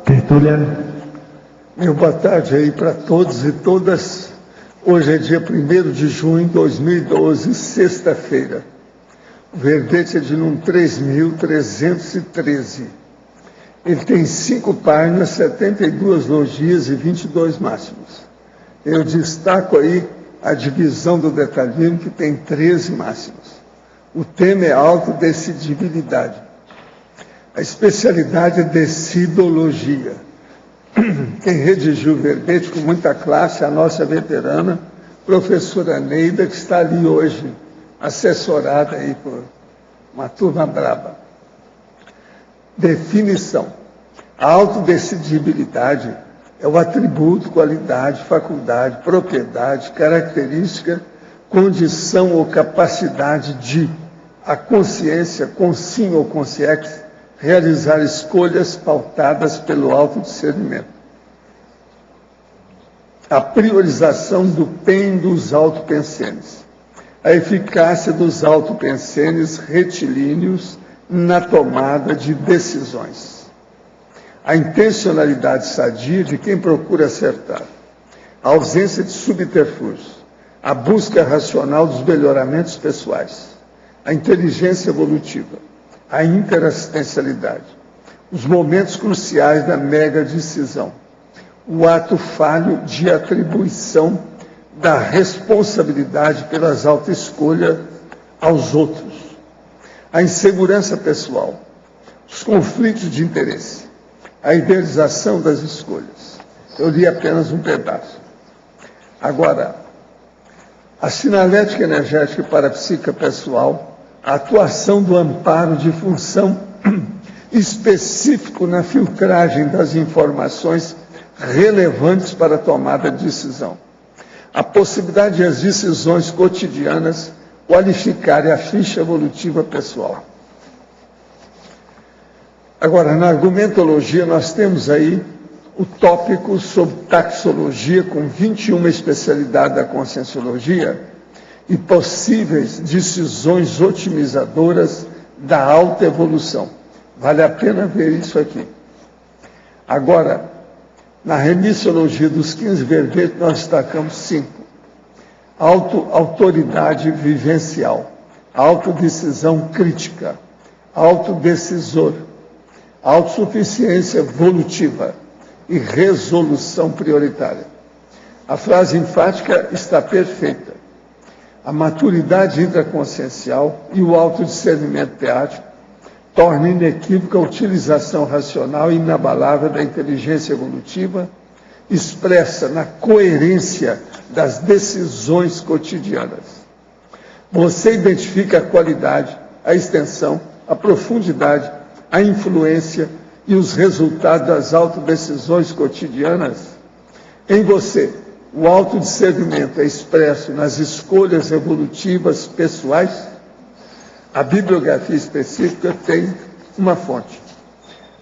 Tertuliano. Meu boa tarde aí para todos e todas. Hoje é dia 1º de junho de 2012, sexta-feira. O verbete é de número 3.313. Ele tem 5 páginas, 72 logias e 22 máximos. Eu destaco aí a divisão do detalhismo, que tem 13 máximos. O tema é autodecidibilidade. A especialidade é decidologia. Quem redigiu o verbete com muita classe é a nossa veterana, professora Neida, que está ali hoje, assessorada aí por uma turma braba. Definição. A autodecidibilidade é o atributo, qualidade, faculdade, propriedade, característica, condição ou capacidade de a consciência, com sim ou com siex, realizar escolhas pautadas pelo autodiscernimento. A priorização do PEN dos autopensenes. A eficácia dos autopensenes retilíneos na tomada de decisões. A intencionalidade sadia de quem procura acertar. A ausência de subterfúgios. A busca racional dos melhoramentos pessoais. A inteligência evolutiva. A interassistencialidade. Os momentos cruciais da mega decisão. O ato falho de atribuição da responsabilidade pelas autoescolhas aos outros. A insegurança pessoal. Os conflitos de interesse. A idealização das escolhas. Eu li apenas um pedaço. Agora, a sinalética energética para a psique pessoal, a atuação do amparo de função específico na filtragem das informações relevantes para a tomada de decisão. A possibilidade de as decisões cotidianas qualificarem a ficha evolutiva pessoal. Agora, na argumentologia, nós temos aí o tópico sobre taxologia, com 21 especialidades da conscienciologia e possíveis decisões otimizadoras da alta evolução. Vale a pena ver isso aqui. Agora, na remissiologia dos 15 verbetes, nós destacamos 5. Autoridade vivencial, autodecisão crítica, autodecisor, autossuficiência evolutiva e resolução prioritária. A frase enfática está perfeita. A maturidade intraconsciencial e o autodiscernimento teático tornam inequívoca a utilização racional e inabalável da inteligência evolutiva, expressa na coerência das decisões cotidianas. Você identifica a qualidade, a extensão, a profundidade, a influência e os resultados das autodecisões cotidianas? Em você, o autodiscernimento é expresso nas escolhas evolutivas pessoais? A bibliografia específica tem uma fonte.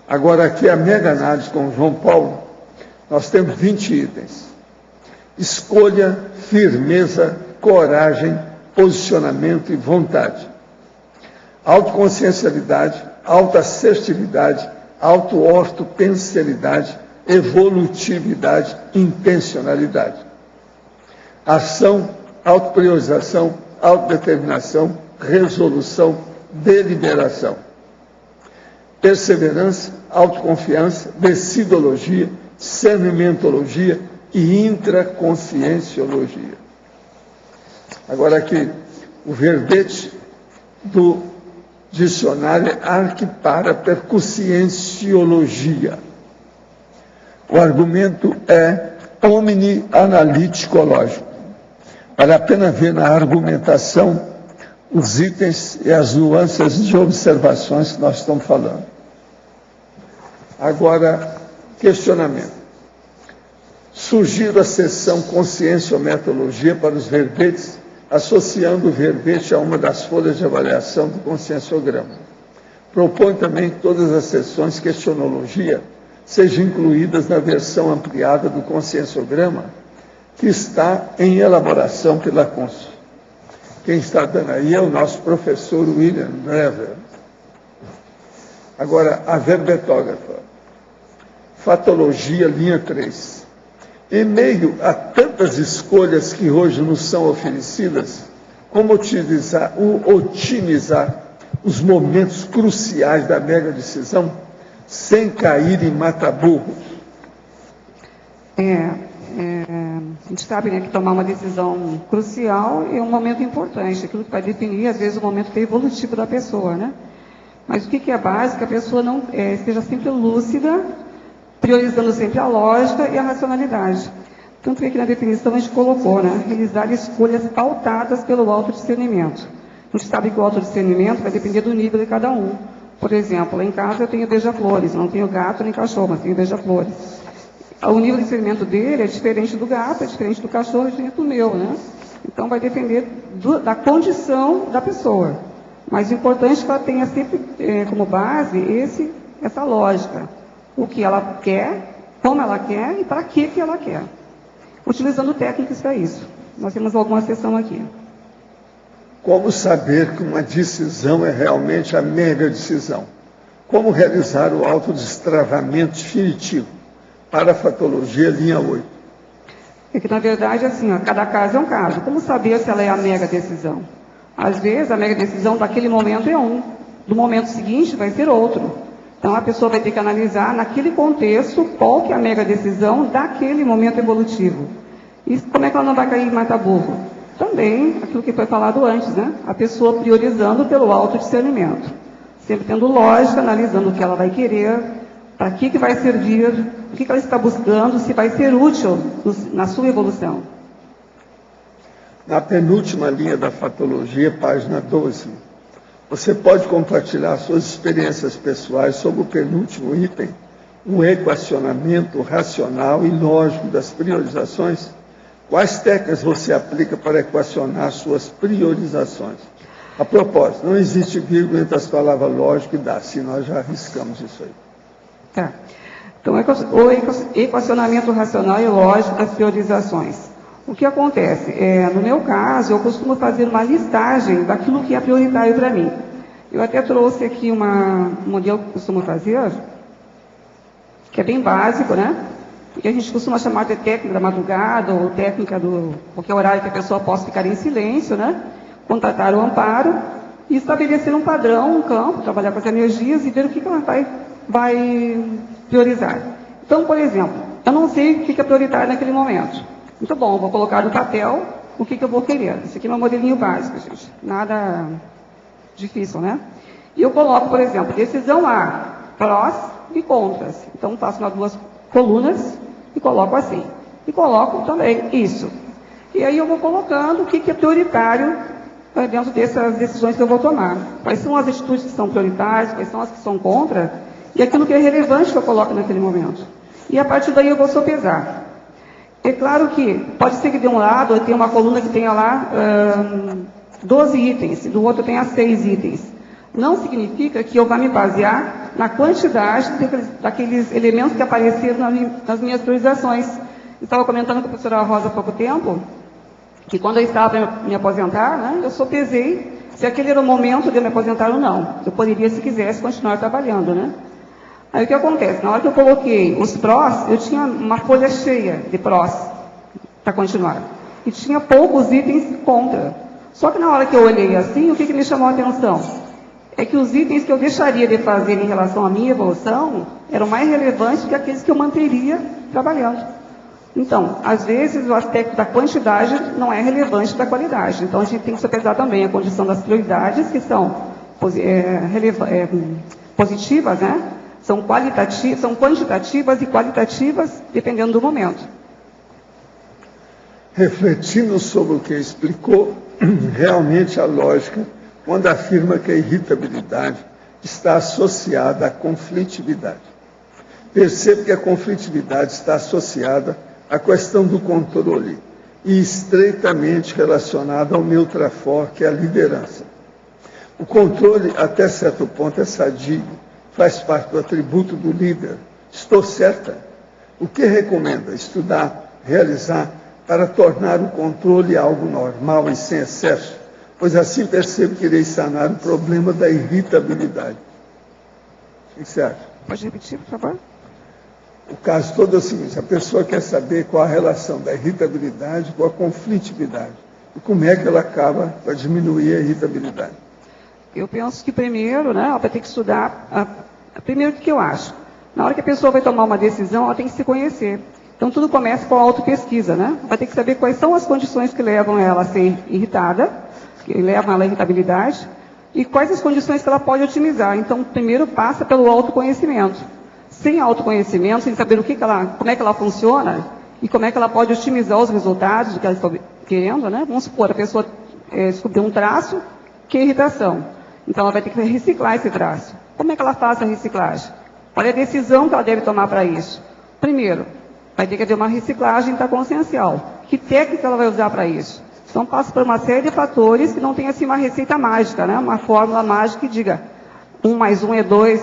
Agora, aqui a mega análise com João Paulo, nós temos 20 itens. Escolha, firmeza, coragem, posicionamento e vontade. Autoconsciencialidade, autoassertividade, auto-ortopensialidade, evolutividade, intencionalidade. Ação, autopriorização, autodeterminação, resolução, deliberação. Perseverança, autoconfiança, decidologia, discernimentologia e intraconscienciologia. Agora aqui, o verbete do dicionário Arquipara Percussienciologia. O argumento é omni-analítico-lógico. Vale a pena ver na argumentação os itens e as nuances de observações que nós estamos falando. Agora, questionamento. Sugiro a seção conscienciometologia para os verbetes, associando o verbete a uma das folhas de avaliação do conscienciograma. Propõe também que todas as seções questionologia sejam incluídas na versão ampliada do conscienciograma, que está em elaboração pela Consul. Quem está dando aí é o nosso professor William Brever. Agora, a verbetógrafa, fatologia, linha 3. Em meio a tantas escolhas que hoje nos são oferecidas, como otimizar os momentos cruciais da mega decisão sem cair em mata-burro? A gente sabe, né, que tomar uma decisão crucial é um momento importante, aquilo que vai definir, às vezes, o momento evolutivo da pessoa, né? Mas o que é básico? A pessoa não esteja sempre lúcida, priorizando sempre a lógica e a racionalidade. Tanto que aqui na definição a gente colocou, né, realizar escolhas pautadas pelo autodiscernimento. A gente sabe que o autodiscernimento vai depender do nível de cada um. Por exemplo, lá em casa eu tenho beija-flores, não tenho gato nem cachorro, mas tenho beija-flores. O nível de discernimento dele é diferente do gato, é diferente do cachorro, é diferente do meu, né? Então vai depender da condição da pessoa. Mas o importante é que ela tenha sempre como base essa lógica. O que ela quer, como ela quer e para que ela quer. Utilizando técnicas para isso. Nós temos alguma sessão aqui. Como saber que uma decisão é realmente a mega decisão? Como realizar o autodestravamento definitivo? Para a fatologia, linha 8. É que, na verdade, assim, ó, cada caso é um caso. Como saber se ela é a mega decisão? Às vezes, a mega decisão daquele momento é um. Do momento seguinte, vai ser outro. Então, a pessoa vai ter que analisar, naquele contexto, qual que é a mega decisão daquele momento evolutivo. E como é que ela não vai cair em mata-burro? Também, aquilo que foi falado antes, né? A pessoa priorizando pelo autodiscernimento. Sempre tendo lógica, analisando o que ela vai querer, para que vai servir, o que ela está buscando, se vai ser útil na sua evolução. Na penúltima linha da fatologia, página 12, você pode compartilhar suas experiências pessoais sobre o penúltimo item, o equacionamento racional e lógico das priorizações? Quais técnicas você aplica para equacionar suas priorizações? A propósito, não existe vírgula entre as palavras lógico e dá, se nós já arriscamos isso aí. Tá. Então, o equacionamento racional e lógico das priorizações. O que acontece? No meu caso, eu costumo fazer uma listagem daquilo que é prioritário para mim. Eu até trouxe aqui um modelo que eu costumo fazer, que é bem básico, né? Que a gente costuma chamar de técnica da madrugada, ou técnica do qualquer horário que a pessoa possa ficar em silêncio, né? Contratar o amparo e estabelecer um padrão, um campo, trabalhar com as energias e ver o que ela vai priorizar. Então, por exemplo, eu não sei o que é prioritário naquele momento. Muito bom, eu vou colocar no papel o que eu vou querer. Esse aqui é meu modelinho básico, gente. Nada difícil, né? E eu coloco, por exemplo, decisão A, prós e contras. Então, faço nas duas colunas e coloco assim. E coloco também isso. E aí eu vou colocando o que é prioritário dentro dessas decisões que eu vou tomar. Quais são as atitudes que são prioritárias, quais são as que são contra, e aquilo que é relevante que eu coloco naquele momento. E a partir daí eu vou sopesar. É claro que pode ser que de um lado eu tenha uma coluna que tenha lá 12 itens, e do outro tenha 6 itens. Não significa que eu vá me basear na quantidade daqueles elementos que apareceram nas minhas priorizações. Eu estava comentando com a professora Rosa há pouco tempo, que quando eu estava para me aposentar, né, eu sopesei se aquele era o momento de eu me aposentar ou não. Eu poderia, se quisesse, continuar trabalhando, né? Aí o que acontece? Na hora que eu coloquei os prós, eu tinha uma folha cheia de prós para continuar. E tinha poucos itens contra. Só que na hora que eu olhei assim, o que me chamou a atenção? É que os itens que eu deixaria de fazer em relação à minha evolução eram mais relevantes que aqueles que eu manteria trabalhando. Então, às vezes, o aspecto da quantidade não é relevante da qualidade. Então, a gente tem que sopesar também a condição das prioridades, que são positivas, né? São quantitativas e qualitativas, dependendo do momento. Refletindo sobre o que explicou, realmente a lógica, quando afirma que a irritabilidade está associada à conflitividade. Percebo que a conflitividade está associada à questão do controle e estreitamente relacionada ao meu trafor, que é a liderança. O controle, até certo ponto, é sadio, faz parte do atributo do líder. Estou certa? O que recomenda? Estudar, realizar, para tornar o controle algo normal e sem excesso, pois assim percebo que irei sanar o problema da irritabilidade. O que você acha? Pode repetir, por favor? O caso todo é o seguinte: a pessoa quer saber qual a relação da irritabilidade com a conflitividade. E como é que ela acaba para diminuir a irritabilidade? Eu penso que primeiro, né, ela vai ter que estudar. Primeiro, o que eu acho? Na hora que a pessoa vai tomar uma decisão, ela tem que se conhecer. Então, tudo começa com a autopesquisa, né? Vai ter que saber quais são as condições que levam ela a ser irritada, que levam ela à irritabilidade, e quais as condições que ela pode otimizar. Então, primeiro passa pelo autoconhecimento. Sem autoconhecimento, sem saber como é que ela funciona e como é que ela pode otimizar os resultados do que ela está querendo, né? Vamos supor, a pessoa descobriu um traço que é irritação. Então, ela vai ter que reciclar esse traço. Como é que ela faz a reciclagem? Qual é a decisão que ela deve tomar para isso? Primeiro, vai ter que haver uma reciclagem consciencial. Que técnica ela vai usar para isso? Então, passa por uma série de fatores que não tem assim uma receita mágica, né? Uma fórmula mágica que diga 1 mais 1 é 2,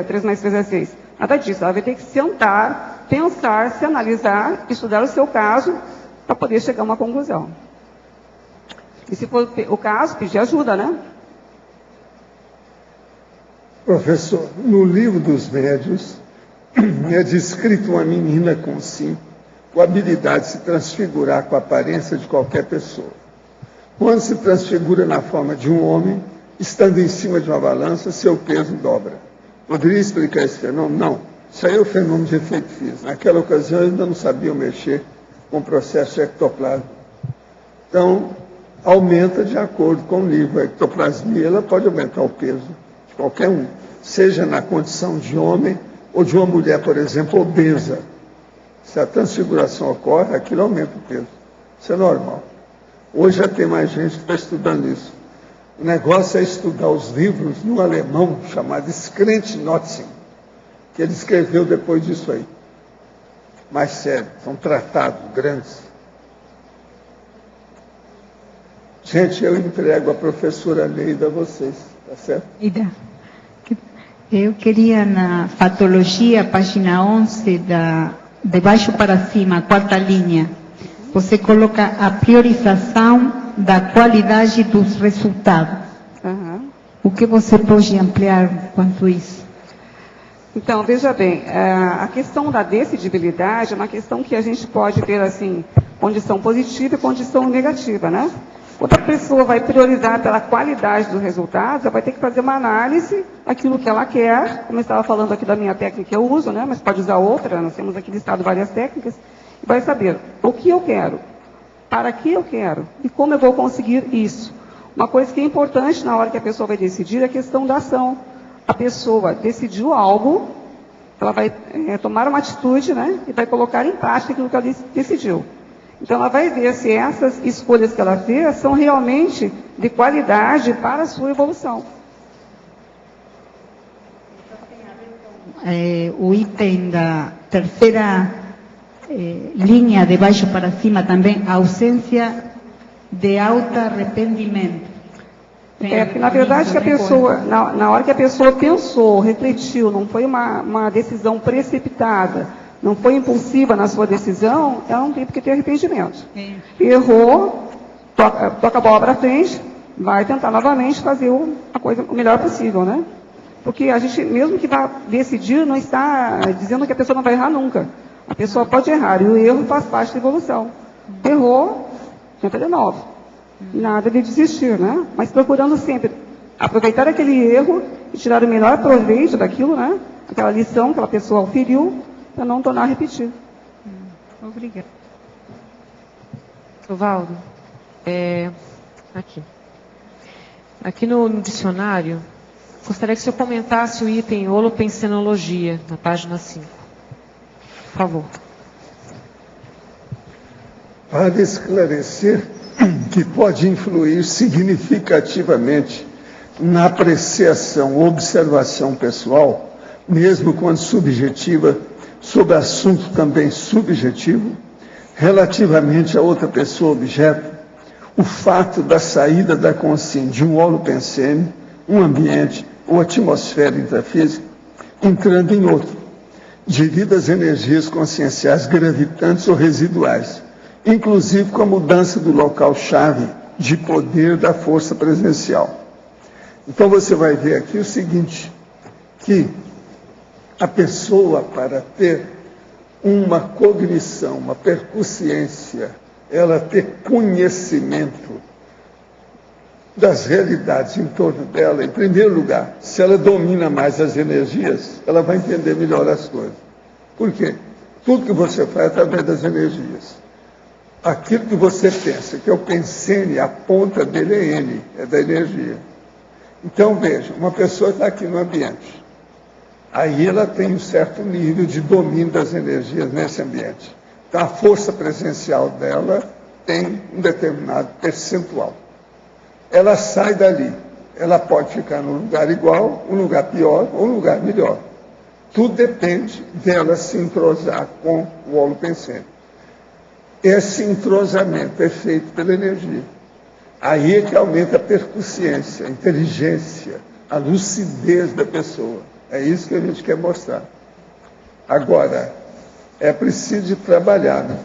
3 mais 3 é 6. Nada disso. Ela vai ter que sentar, pensar, se analisar, estudar o seu caso para poder chegar a uma conclusão. E se for o caso, pedir ajuda, né? Professor, no livro dos médiuns, é descrito uma menina com habilidade de se transfigurar com a aparência de qualquer pessoa. Quando se transfigura na forma de um homem, estando em cima de uma balança, seu peso dobra. Poderia explicar esse fenômeno? Não. Isso aí é o fenômeno de efeito físico. Naquela ocasião, eu ainda não sabia mexer com o processo de ectoplasma. Então, aumenta de acordo com o nível. A ectoplasmia, ela pode aumentar o peso de qualquer um, seja na condição de homem ou de uma mulher, por exemplo, obesa. Se a transfiguração ocorre, aquilo aumenta o peso. Isso é normal. Hoje já tem mais gente que está estudando isso. O negócio é estudar os livros de um alemão chamado Skrent-Notzing, que ele escreveu depois disso aí. Mais sério, são tratados grandes. Gente, eu entrego a professora Neida a vocês, tá certo? Neida, eu queria na patologia, página 11, de baixo para cima, quarta linha, você coloca a priorização da qualidade dos resultados. Uhum. O que você pode ampliar quanto a isso? Então, veja bem, a questão da decidibilidade é uma questão que a gente pode ter, assim, condição positiva e condição negativa, né? Quando a pessoa vai priorizar pela qualidade dos resultados, ela vai ter que fazer uma análise daquilo que ela quer, como eu estava falando aqui da minha técnica que eu uso, né? Mas pode usar outra, nós temos aqui listado várias técnicas, e vai saber o que eu quero, para que eu quero e como eu vou conseguir isso. Uma coisa que é importante na hora que a pessoa vai decidir é a questão da ação. A pessoa decidiu algo, ela vai tomar uma atitude, né, e vai colocar em prática aquilo que ela decidiu. Então, ela vai ver se essas escolhas que ela fez são realmente de qualidade para a sua evolução. O item da terceira linha de baixo para cima também, ausência de auto-arrependimento. Porque, na verdade, que a pessoa, na hora que a pessoa pensou, refletiu, não foi uma decisão precipitada, não foi impulsiva na sua decisão, ela não tem porque ter arrependimento. Errou, toca a bola para frente, vai tentar novamente fazer a coisa o melhor possível, né? Porque a gente, mesmo que vá decidir, não está dizendo que a pessoa não vai errar nunca. A pessoa pode errar, e o erro faz parte da evolução. Errou, tenta de novo. Nada de desistir, né? Mas procurando sempre aproveitar aquele erro e tirar o melhor proveito daquilo, né? Aquela lição que aquela pessoa oferiu, para não tornar a repetir. Obrigada. Valdo, aqui no dicionário, gostaria que o senhor comentasse o item holopensenologia, na página 5. Por favor. Para esclarecer que pode influir significativamente na apreciação ou observação pessoal, mesmo quando subjetiva, sobre assunto também subjetivo, relativamente a outra pessoa objeto, o fato da saída da consciência de um holopensene, um ambiente ou atmosfera intrafísica, entrando em outro, devido às energias conscienciais gravitantes ou residuais, inclusive com a mudança do local-chave de poder da força presencial. Então você vai ver aqui o seguinte, que A pessoa, para ter uma cognição, uma percussiência, ela ter conhecimento das realidades em torno dela, em primeiro lugar, se ela domina mais as energias, ela vai entender melhor as coisas. Por quê? Tudo que você faz é através das energias. Aquilo que você pensa, que é o pensene, a ponta dele é N, é da energia. Então, veja, uma pessoa está aqui no ambiente. Aí ela tem um certo nível de domínio das energias nesse ambiente. Então, a força presencial dela tem um determinado percentual. Ela sai dali. Ela pode ficar num lugar igual, um lugar pior ou um lugar melhor. Tudo depende dela se entrosar com o holopensene. Esse entrosamento é feito pela energia. Aí é que aumenta a percussiência, a inteligência, a lucidez da pessoa. É isso que a gente quer mostrar. Agora, é preciso de trabalhar, né?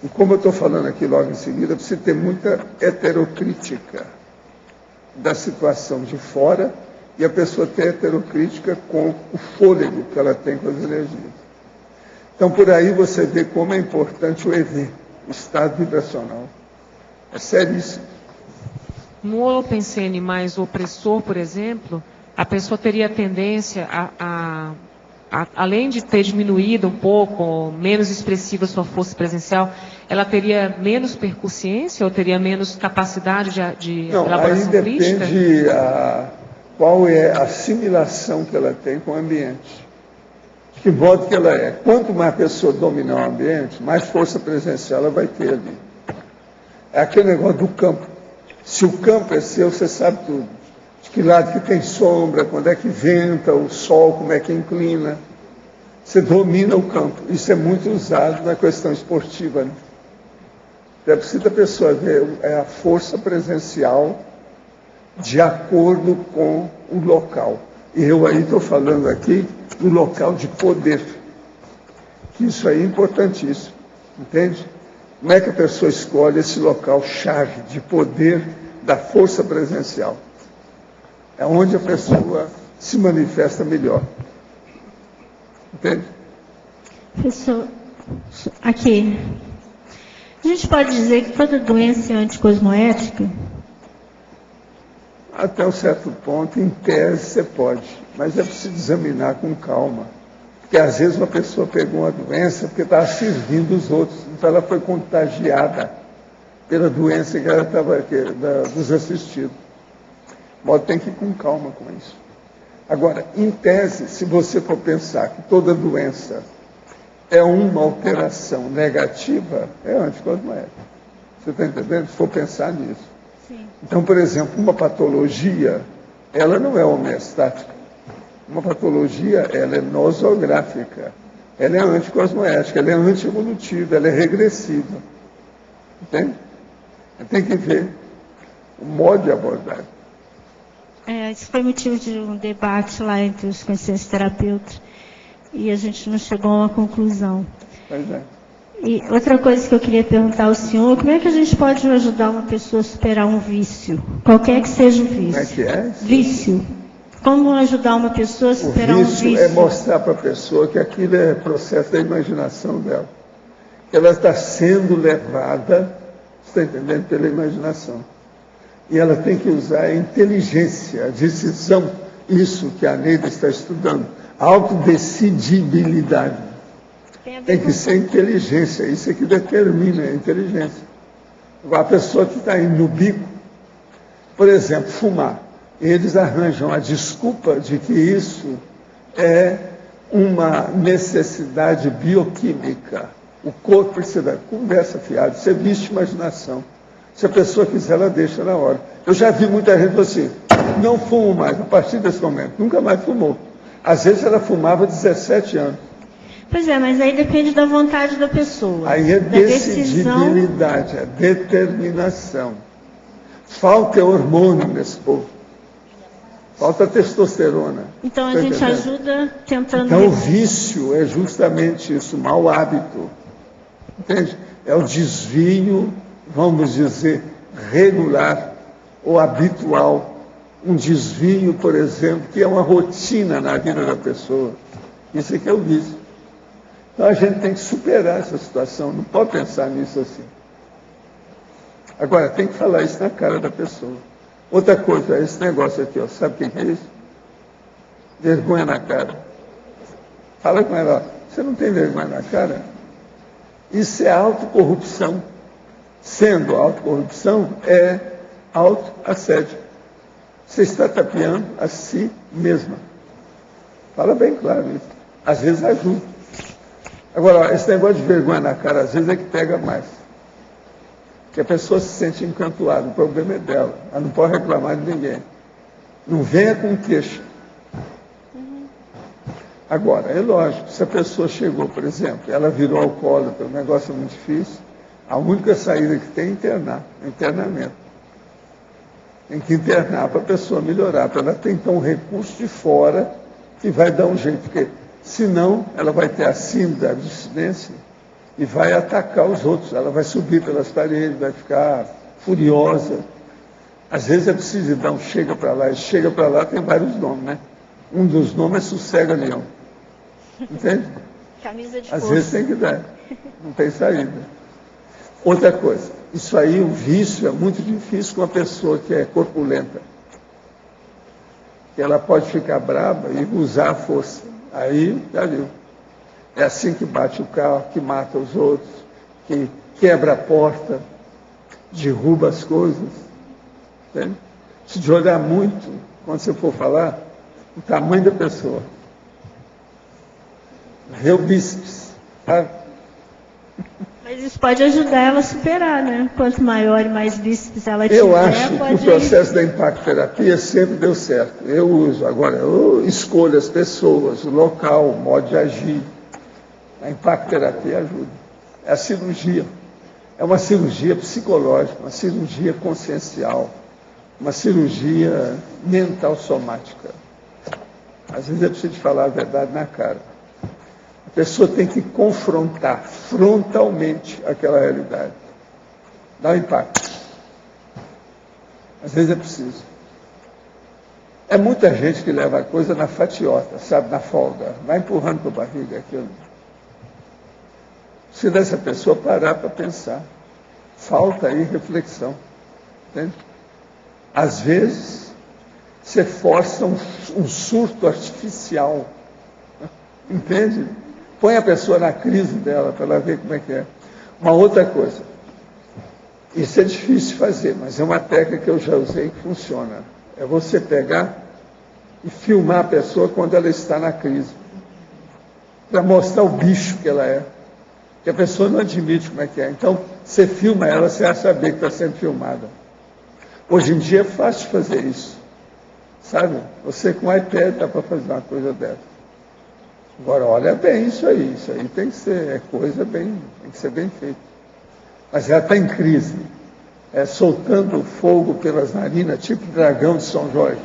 E como eu estou falando aqui logo em seguida, precisa ter muita heterocrítica da situação de fora e a pessoa ter heterocrítica com o fôlego que ela tem com as energias. Então, por aí você vê como é importante o EV, o estado vibracional. É seríssimo. No holopensene mais opressor, por exemplo, a pessoa teria a tendência além de ter diminuído um pouco, menos expressiva a sua força presencial, ela teria menos percussiência ou teria menos capacidade de elaboração crítica? Aí depende qual é a assimilação que ela tem com o ambiente. De que modo que ela é. Quanto mais a pessoa dominar o ambiente, mais força presencial ela vai ter ali. É aquele negócio do campo. Se o campo é seu, você sabe tudo. De que lado que tem sombra, quando é que venta, o sol, como é que inclina. Você domina o campo. Isso é muito usado na questão esportiva, né? É preciso a pessoa ver a força presencial de acordo com o local. E eu aí estou falando aqui do local de poder. Que isso aí é importantíssimo. Entende? Como é que a pessoa escolhe esse local chave de poder da força presencial? É onde a pessoa se manifesta melhor. Entende? Professor, aqui. A gente pode dizer que toda doença é anticosmoética? Até um certo ponto, em tese, você pode. Mas é preciso examinar com calma. Porque às vezes uma pessoa pegou uma doença porque estava servindo os outros. Então ela foi contagiada pela doença que ela estava dos assistidos. De modo tem que ir com calma com isso. Agora, em tese, se você for pensar que toda doença é uma alteração negativa, é anticosmoética. Você está entendendo? Se for pensar nisso. Sim. Então, por exemplo, uma patologia, ela não é homeostática. Uma patologia, ela é nosográfica. Ela é anticosmoética, ela é antievolutiva, ela é regressiva. Entende? Tem que ver o modo de abordagem. Isso foi motivo de um debate lá entre os consciencioterapeutas e a gente não chegou a uma conclusão. Pois é. E outra coisa que eu queria perguntar ao senhor, como é que a gente pode ajudar uma pessoa a superar um vício? Qualquer que seja o vício. Como é que é? Vício. Como ajudar uma pessoa a superar um vício? O vício é mostrar para a pessoa que aquilo é processo da imaginação dela. Ela está sendo levada, está entendendo, pela imaginação. E ela tem que usar a inteligência, a decisão, isso que a Neida está estudando, a autodecidibilidade. Tem que ser inteligência, isso é que determina a inteligência. Agora, a pessoa que está indo no bico, por exemplo, fumar, eles arranjam a desculpa de que isso é uma necessidade bioquímica. O corpo precisa, conversa fiada, isso é vício de imaginação. Se a pessoa quiser, ela deixa na hora. Eu já vi muita gente falando assim, não fumo mais, a partir desse momento, nunca mais fumou. Às vezes ela fumava 17 anos. Pois é, mas aí depende da vontade da pessoa. Aí é da decisão. decidibilidade, é determinação. Falta hormônio nesse povo. Falta testosterona. Então a gente ajuda tentando... Então o vício é justamente isso, o mau hábito. Entende? É o desvio, vamos dizer, regular ou habitual. Um desvio, por exemplo, que é uma rotina na vida da pessoa. Isso é que é o vício. Então a gente tem que superar essa situação, não pode pensar nisso assim. Agora, tem que falar isso na cara da pessoa. Outra coisa, esse negócio aqui, ó, sabe o que é isso? Vergonha na cara. Fala com ela, ó, você não tem vergonha na cara? Isso é autocorrupção. Sendo autocorrupção, é autoassédio. Você está tapeando a si mesma. Fala bem claro isso. Às vezes ajuda. Agora, ó, esse negócio de vergonha na cara, às vezes é que pega mais. Que a pessoa se sente encantoada, o problema é dela. Ela não pode reclamar de ninguém. Não venha com queixa. Agora, é lógico, se a pessoa chegou, por exemplo, ela virou alcoólatra, o negócio é muito difícil, a única saída que tem é internar, internamento. Tem que internar para a pessoa melhorar, para ela ter então um recurso de fora que vai dar um jeito, porque senão ela vai ter a síndrome da abstinência e vai atacar os outros, ela vai subir pelas paredes, vai ficar furiosa. Às vezes é preciso dar um chega para lá, e chega para lá tem vários nomes, né? Um dos nomes é sossega-leão. Entende? Camisa de Às força. vezes tem que dar, não tem saída. Outra coisa, isso aí, o vício é muito difícil com uma pessoa que é corpulenta. Que ela pode ficar brava e usar a força. Aí, já viu. É assim que bate o carro, que mata os outros, que quebra a porta, derruba as coisas. Entende? Se de olhar muito, quando você for falar, o tamanho da pessoa. Vê o bíceps, sabe? Mas isso pode ajudar ela a superar, né? Quanto maior e mais bíceps ela tiver, Eu acho que o pode... processo da impactoterapia sempre deu certo. Eu uso. Agora, eu escolho as pessoas, o local, o modo de agir. A impactoterapia ajuda. É a cirurgia. É uma cirurgia psicológica, uma cirurgia consciencial, uma cirurgia mental somática. Às vezes é preciso falar a verdade na cara. A pessoa tem que confrontar frontalmente aquela realidade. Dá um impacto. Às vezes é preciso. É muita gente que leva a coisa na fatiota, sabe, na folga. Vai empurrando com a barriga aquilo. Se dessa pessoa parar para pensar. Falta aí reflexão. Entende? Às vezes, você força um surto artificial. Entende? Põe a pessoa na crise dela para ela ver como é que é. Uma outra coisa. Isso é difícil de fazer, mas é uma técnica que eu já usei que funciona. É você pegar e filmar a pessoa quando ela está na crise. Para mostrar o bicho que ela é. Que a pessoa não admite como é que é. Então, você filma ela, você vai saber que está sendo filmada. Hoje em dia é fácil de fazer isso. Sabe? Você com o iPad dá para fazer uma coisa dessa. Agora, olha bem isso aí tem que ser, é coisa bem, tem que ser bem feito. Mas ela está em crise, soltando fogo pelas narinas, tipo dragão de São Jorge.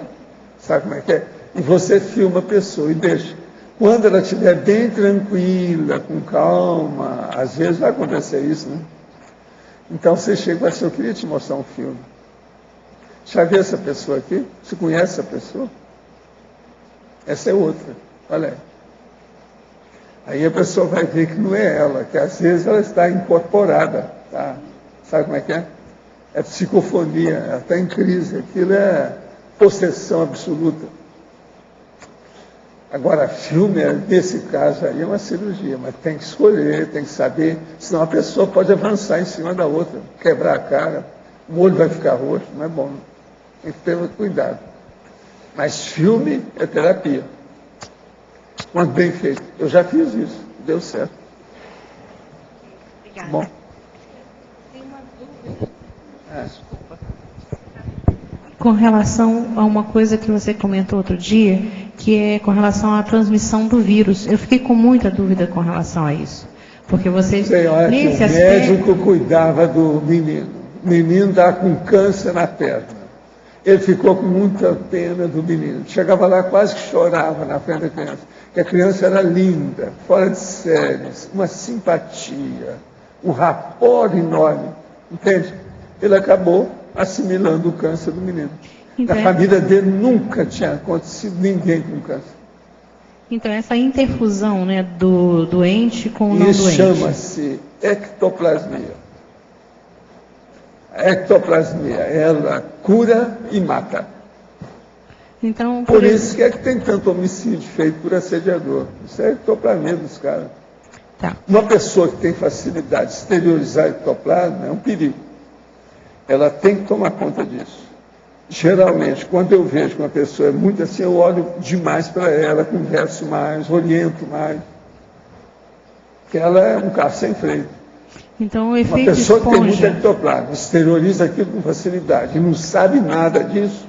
Sabe como é que é? E você filma a pessoa e deixa. Quando ela estiver bem tranquila, com calma, às vezes vai acontecer isso, né? Então você chega e fala, eu queria te mostrar um filme. Já viu essa pessoa aqui? Você conhece essa pessoa? Essa é outra, olha aí. Aí a pessoa vai ver que não é ela, que às vezes ela está incorporada, tá? Sabe como é que é? É psicofonia, ela está em crise, aquilo é possessão absoluta. Agora, filme, nesse caso aí, é uma cirurgia, mas tem que escolher, tem que saber, senão a pessoa pode avançar em cima da outra, quebrar a cara, o olho vai ficar roxo, não é bom. Tem que ter muito cuidado. Mas filme é terapia. Quando bem feito. Eu já fiz isso, deu certo. Obrigada. Bom. Tem uma dúvida. Desculpa. Com relação a uma coisa que você comentou outro dia, que é com relação à transmissão do vírus. Eu fiquei com muita dúvida com relação a isso. Porque vocês, Sei, olha, que nesse o aspecto... médico cuidava do menino. O menino estava com câncer na perna. Ele ficou com muita pena do menino. Chegava lá, quase que chorava na frente da criança. Que a criança era linda, fora de séries, uma simpatia, um rapport enorme. Entende? Ele acabou assimilando o câncer do menino. Então, Na família dele nunca tinha acontecido ninguém com câncer. Então, essa interfusão, né, do doente com o não Isso doente. chama-se ectoplasmia. A ectoplasmia, ela cura e mata. Então, Por isso que é que tem tanto homicídio feito por assediador. Isso é ectoplasmia dos caras. Tá. Uma pessoa que tem facilidade de exteriorizar ectoplasma é um perigo. Ela tem que tomar conta disso. Geralmente, quando eu vejo que uma pessoa é muito assim, eu olho demais para ela, converso mais, oriento mais. Porque ela é um carro sem freio. Então, o Uma efeito pessoa que tem muito esponja. ectoplasma, exterioriza aquilo com facilidade e não sabe nada disso,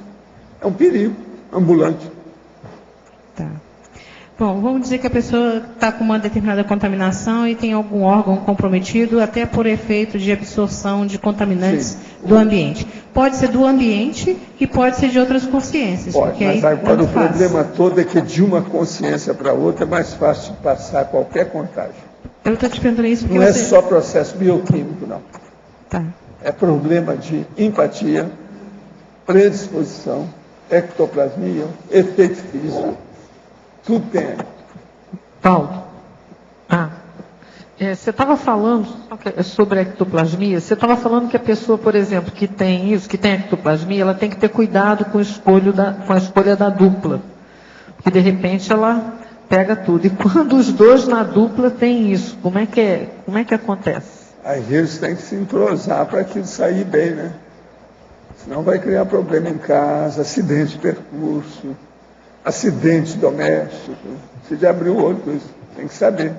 é um perigo ambulante. Tá. Bom, vamos dizer que a pessoa está com uma determinada contaminação e tem algum órgão comprometido, até por efeito de absorção de contaminantes Sim. do ambiente. Pode ser do ambiente e pode ser de outras consciências. Pode, porque mas aí agora tanto o faz. problema todo é que de uma consciência para outra é mais fácil de passar qualquer contágio. Eu estou te perguntando isso porque Não é você... só processo bioquímico, não. Tá. É problema de empatia, predisposição, ectoplasmia, efeito físico. Tudo tem aí. Paulo, você estava falando sobre a ectoplasmia, você estava falando que a pessoa, por exemplo, que tem isso, que tem ectoplasmia, ela tem que ter cuidado com a escolha da dupla, porque de repente ela pega tudo. E quando os dois na dupla têm isso, como é que acontece? Às vezes tem que se entrosar para aquilo sair bem, né? Senão vai criar problema em casa, acidente de percurso, acidente doméstico. Você já abriu o olho com isso, tem que saber.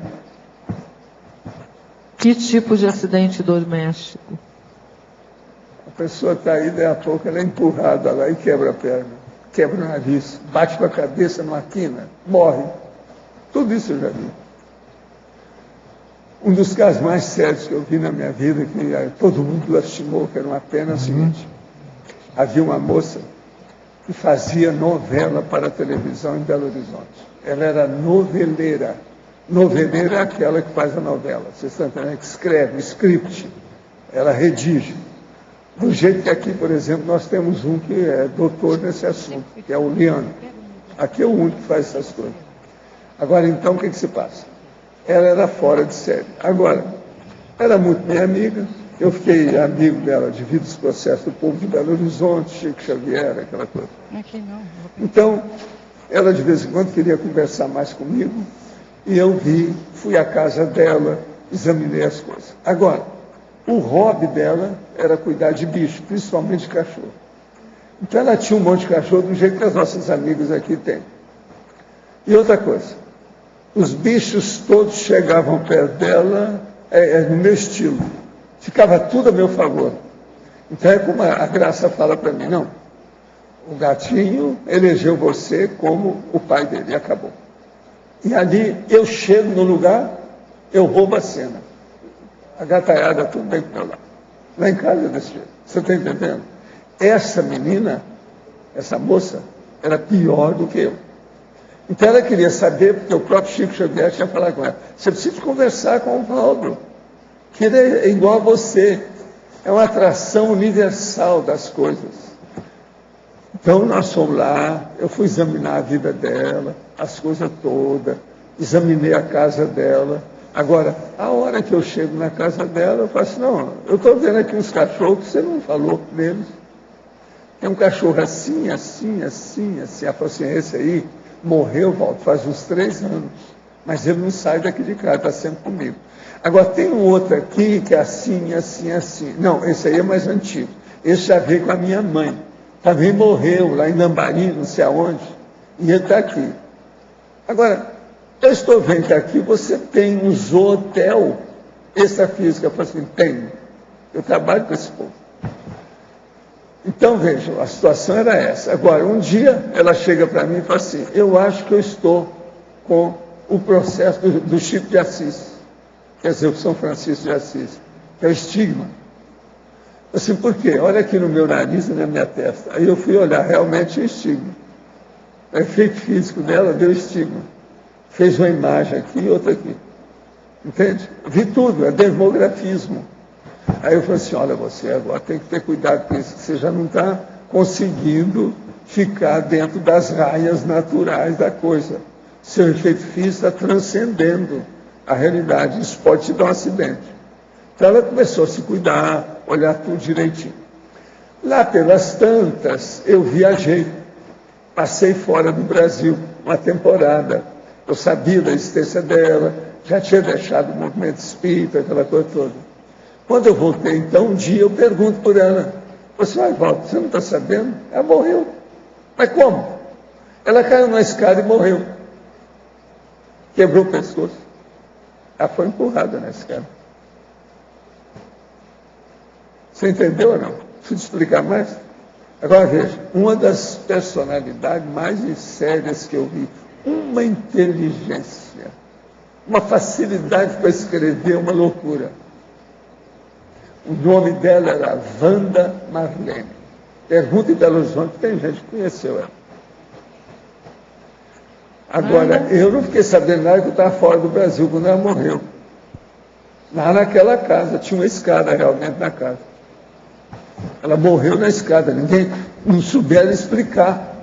Que tipo de acidente doméstico? A pessoa está aí, daí a pouco ela é empurrada lá e quebra a perna, quebra o nariz, bate com a cabeça numa quina, morre. Tudo isso eu já vi. Um dos casos mais sérios que eu vi na minha vida, que todo mundo lastimou, que era uma pena, é o seguinte. Havia uma moça que fazia novela para a televisão em Belo Horizonte. Ela era noveleira. Noveleira é aquela que faz a novela. Vocês estão entendendo? Que escreve, script. Ela redige. Do jeito que aqui, por exemplo, nós temos um que é doutor nesse assunto, que é o Leandro. Aqui é o único que faz essas coisas. Agora, então, o que se passa? Ela era fora de série. Agora, era muito minha amiga. Eu fiquei amigo dela devido aos processos do povo de Belo Horizonte, Chico Xavier, aquela coisa. Aqui não. Então, ela de vez em quando queria conversar mais comigo, e eu fui à casa dela, examinei as coisas. Agora, o hobby dela era cuidar de bicho, principalmente de cachorro. Então ela tinha um monte de cachorro do jeito que as nossas amigas aqui têm. E outra coisa, os bichos todos chegavam perto dela, no meu estilo. Ficava tudo a meu favor. Então é como a Graça fala para mim, não, o gatinho elegeu você como o pai dele, e acabou. E ali eu chego no lugar, eu roubo a cena. A gataiada tudo bem com ela. Lá em casa é desse jeito. Você está entendendo? Essa menina, essa moça, era pior do que eu. Então ela queria saber, porque o próprio Chico Xavier tinha falado com ela, você precisa conversar com o Paulo, que ele é igual a você. É uma atração universal das coisas. Então nós fomos lá, eu fui examinar a vida dela, as coisas todas, examinei a casa dela. Agora, a hora que eu chego na casa dela, eu falo assim, não, eu estou vendo aqui uns cachorros que você não falou deles. Tem um cachorro assim, assim, assim, assim. Ela falou assim, esse aí morreu, Walter, faz uns 3 anos. Mas ele não sai daqui de casa, está sempre comigo. Agora, tem um outro aqui que é assim, assim, assim. Não, esse aí é mais antigo. Esse já veio com a minha mãe. Também morreu lá em Lambari, não sei aonde. E ele está aqui. Agora, eu estou vendo que aqui você tem um zoohotel extrafísico. Eu falei assim, tenho. Eu trabalho com esse povo. Então, vejam, a situação era essa. Agora, um dia, ela chega para mim e fala assim, eu acho que eu estou com o processo do Chico de Assis. Quer dizer, o São Francisco de Assis, que é o estigma. Assim, por quê? Olha aqui no meu nariz e na minha testa. Aí eu fui olhar, realmente é estigma. O efeito físico dela deu estigma. Fez uma imagem aqui e outra aqui. Entende? Vi tudo, é demografismo. Aí eu falei assim, olha, você agora tem que ter cuidado com isso, você já não está conseguindo ficar dentro das raias naturais da coisa. Seu efeito físico está transcendendo a realidade. Isso pode te dar um acidente. Então ela começou a se cuidar, olhar tudo direitinho. Lá pelas tantas, eu viajei. Passei fora do Brasil uma temporada. Eu sabia da existência dela, já tinha deixado o movimento espírita, aquela coisa toda. Quando eu voltei, então, um dia eu pergunto por ela, você vai, Walter, você não está sabendo? Ela morreu. Mas como? Ela caiu na escada e morreu. Quebrou o pescoço. Ela foi empurrada na escada. Você entendeu ou não? Deixa eu te explicar mais. Agora veja, uma das personalidades mais sérias que eu vi, uma inteligência, uma facilidade para escrever, uma loucura. O nome dela era Wanda Marlene. Pergunta em Belo Horizonte, tem gente que conheceu ela. Agora, eu não fiquei sabendo nada que eu estava fora do Brasil quando ela morreu. Lá naquela casa, tinha uma escada realmente na casa. Ela morreu na escada, ninguém não souberam explicar.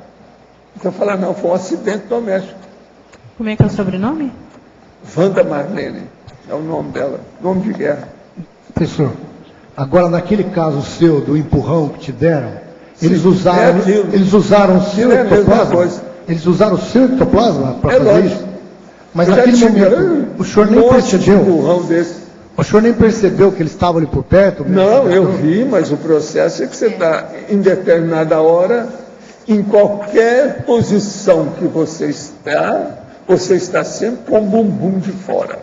Então falar, não, foi um acidente doméstico. Como é que é o sobrenome? Wanda Marlene, é o nome dela, nome de guerra. Professor, agora naquele caso seu do empurrão que te deram, eles usaram o seu ectoplasma? Eles usaram o seu ectoplasma para fazer lógico. isso? Mas naquele momento, o senhor nem percebeu? Empurrão desse. O senhor nem percebeu que eles estavam ali por perto? Não, eu vi, mas o processo é que você está em determinada hora, em qualquer posição que você está sempre com o bumbum de fora.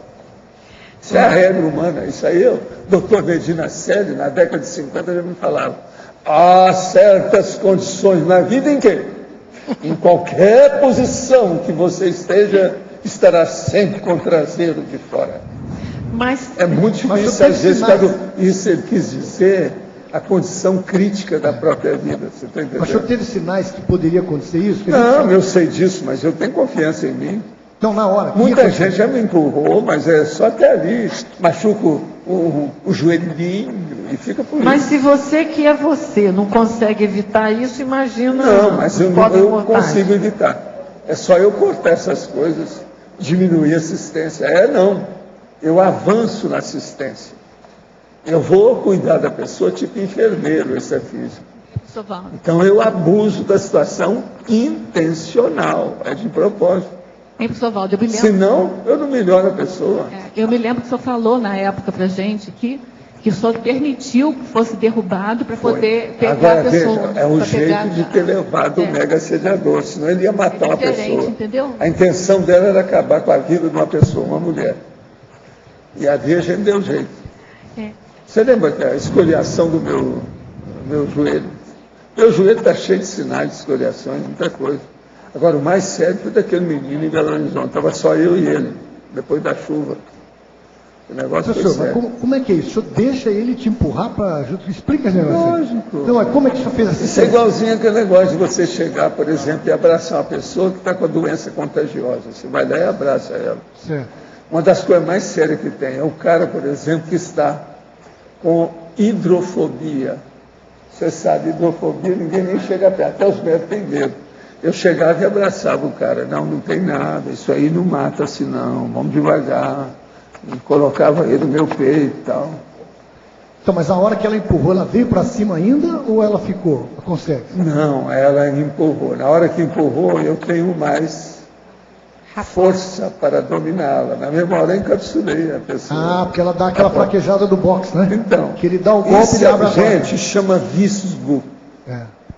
Isso é a regra humana. Isso aí, o doutor Medina Celi, na década de 50, já me falava. Há certas condições na vida em que, em qualquer posição que você esteja, estará sempre com o traseiro de fora. Mas é muito difícil, às vezes, quando isso ele quis dizer, a condição crítica da própria vida. Você está entendendo? Mas o senhor teve sinais que poderia acontecer isso? Não, eu sei disso, mas eu tenho confiança em mim. Não, na hora. Muita gente já me empurrou, mas é só até ali. Machuca o joelhinho e fica por Mas isso. se você que é você não consegue evitar isso, imagina. Não, mas eu consigo evitar. É só eu cortar essas coisas, diminuir a assistência. Não. Eu avanço na assistência. Eu vou cuidar da pessoa tipo enfermeiro, esse é físico. Então eu abuso da situação intencional, é de propósito. Professor Valdo, eu me lembro. Senão, eu não melhoro a pessoa. Eu me lembro que o senhor falou na época pra gente que o senhor permitiu que fosse derrubado para poder pegar agora, a pessoa. Veja, é um jeito de ter levado o mega assediador, senão ele ia matar uma pessoa. Entendeu? A intenção dela era acabar com a vida de uma pessoa, uma mulher. E a gente deu jeito. Você lembra que a escoriação do meu joelho? Meu joelho está cheio de sinais de escoriações, muita coisa. Agora, o mais sério foi daquele menino em Belo Horizonte. Estava só eu e ele, depois da chuva. O negócio foi sério. Mas como é que é isso? O senhor deixa ele te empurrar para... Explica esse negócio. Lógico. Não, mas como é que o senhor fez assim? Isso é igualzinho aquele negócio de você chegar, por exemplo, e abraçar uma pessoa que está com a doença contagiosa. Você vai lá e abraça ela. Certo. Uma das coisas mais sérias que tem é o cara, por exemplo, que está com hidrofobia. Você sabe, hidrofobia, ninguém nem chega perto, até os médicos têm medo. Eu chegava e abraçava o cara. Não tem nada, isso aí não mata-se não, vamos devagar. E colocava ele no meu peito e tal. Então, mas a hora que ela empurrou, ela veio para cima ainda ou ela ficou? Consegue? Não, ela empurrou. Na hora que empurrou, eu tenho mais força para dominá-la. Na mesma hora eu encapsulei a pessoa. Ah, porque ela dá aquela fraquejada do boxe, né? Então, que ele dá o golpe e abre a guarda. Gente, chama visgo.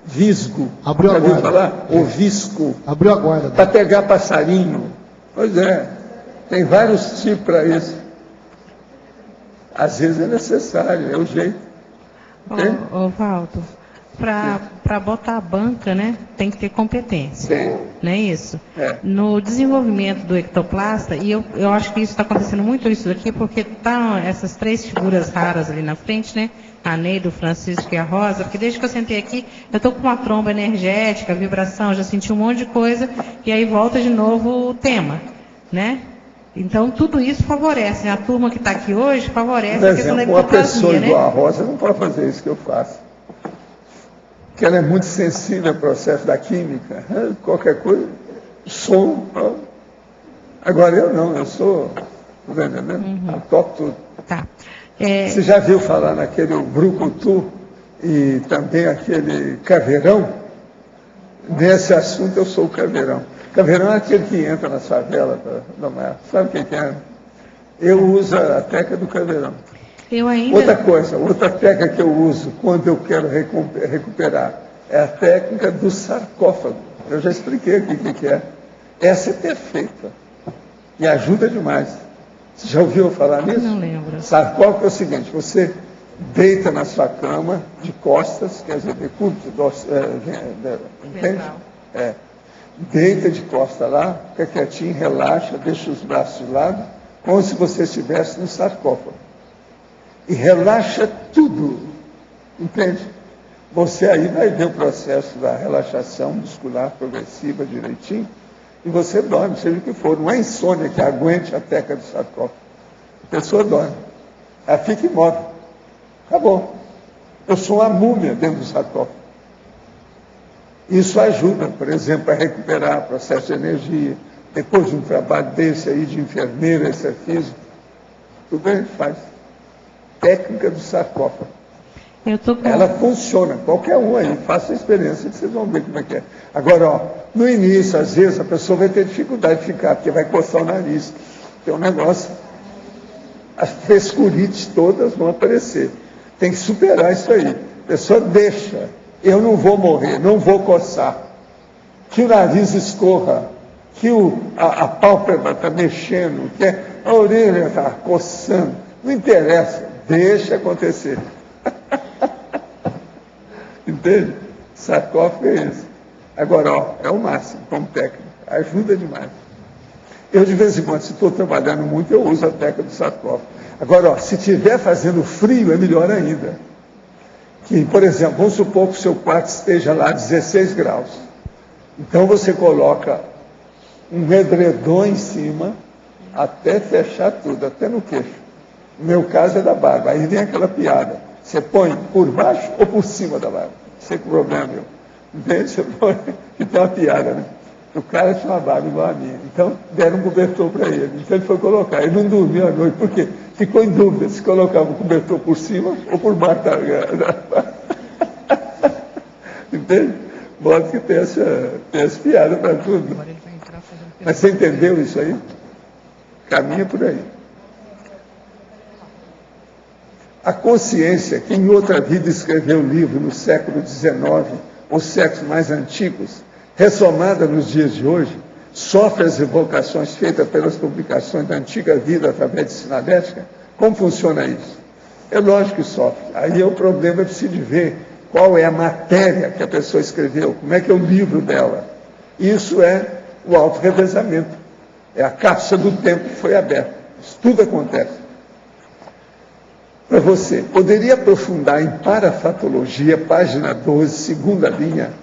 Visgo. Abriu a guarda. Já ouviu guarda. falar? O visco. Abriu a guarda. Para pegar passarinho. Pois é. Tem vários tipos para isso. Às vezes é necessário, é o jeito. Ô Valdo, para botar a banca, né, tem que ter competência. Tem. Não é isso? É. No desenvolvimento do ectoplasta, e eu acho que isso está acontecendo muito isso aqui, porque tá essas três figuras raras ali na frente, né? A Neida, o Francisco e a Rosa, porque desde que eu sentei aqui, eu estou com uma tromba energética, vibração, já senti um monte de coisa, e aí volta de novo o tema, né? Então, tudo isso favorece. A turma que está aqui hoje favorece por a questão da exemplo, uma pessoa ectoplasmia, igual a né? Rosa não pode fazer isso que eu faço. Porque ela é muito sensível ao processo da química. Qualquer coisa, som. Agora eu não, eu sou, tá entendendo? Eu toco tudo. Tá. Você já viu falar naquele brucutu e também aquele caveirão? Nesse assunto eu sou o caveirão. Caveirão é aquele que entra na favela da Maior. Sabe quem que é? Eu uso a técnica do caveirão. Outra coisa, outra técnica que eu uso quando eu quero recuperar é a técnica do sarcófago. Eu já expliquei aqui o que é. Essa é perfeita e ajuda demais. Você já ouviu falar nisso? Não lembro. Sarcófago é o seguinte, você deita na sua cama, de costas, quer dizer, entende? Deita de costas lá, fica quietinho, relaxa, deixa os braços de lado, como se você estivesse no sarcófago. E relaxa tudo, entende? Você aí vai ver o processo da relaxação muscular progressiva direitinho, e você dorme, seja o que for. Não é insônia que aguente a técnica do sarcófago. A pessoa dorme. Ela fica imóvel. Acabou. Eu sou uma múmia dentro do sarcófago. Isso ajuda, por exemplo, a recuperar processo de energia. Depois de um trabalho desse aí, de enfermeira, esse físico, tudo a gente faz. Técnica do sarcófago. Ela funciona, qualquer um aí, faça a experiência que vocês vão ver como é que é. Agora, ó, no início, às vezes, a pessoa vai ter dificuldade de ficar, porque vai coçar o nariz. Tem um negócio, as frescurites todas vão aparecer. Tem que superar isso aí. A pessoa deixa, eu não vou morrer, não vou coçar. Que o nariz escorra, que a pálpebra está mexendo, que a orelha está coçando. Não interessa, deixa acontecer. Entende? Sarcófago é isso. Agora, ó, é o máximo, como técnica. Ajuda demais. Eu, de vez em quando, se estou trabalhando muito, eu uso a técnica do sarcófago. Agora, ó, se estiver fazendo frio, é melhor ainda. Que, por exemplo, vamos supor que o seu quarto esteja lá a 16 graus. Então, você coloca um edredom em cima, até fechar tudo, até no queixo. No meu caso é da barba. Aí vem aquela piada. Você põe por baixo ou por cima da barba? Sei que o problema é meu. Entende? Você põe, que tem uma piada, né? O cara tinha uma barba igual a minha. Então, deram um cobertor para ele. Então, ele foi colocar. Ele não dormiu à noite. Por quê? Ficou em dúvida se colocava o cobertor por cima ou por baixo da barba. Entende? Bota que tem essa piada para tudo. Mas você entendeu isso aí? Caminha por aí. A consciência, que em outra vida escreveu o livro no século XIX, os séculos mais antigos, ressomada nos dias de hoje, sofre as evocações feitas pelas publicações da antiga vida através de sinalética? Como funciona isso? É lógico que sofre. Aí é o problema, é preciso ver qual é a matéria que a pessoa escreveu, como é que é o livro dela. Isso é o autorrevezamento. É a cápsula do tempo que foi aberta. Isso tudo acontece. Para você, poderia aprofundar em Parafatologia, página 12, segunda linha,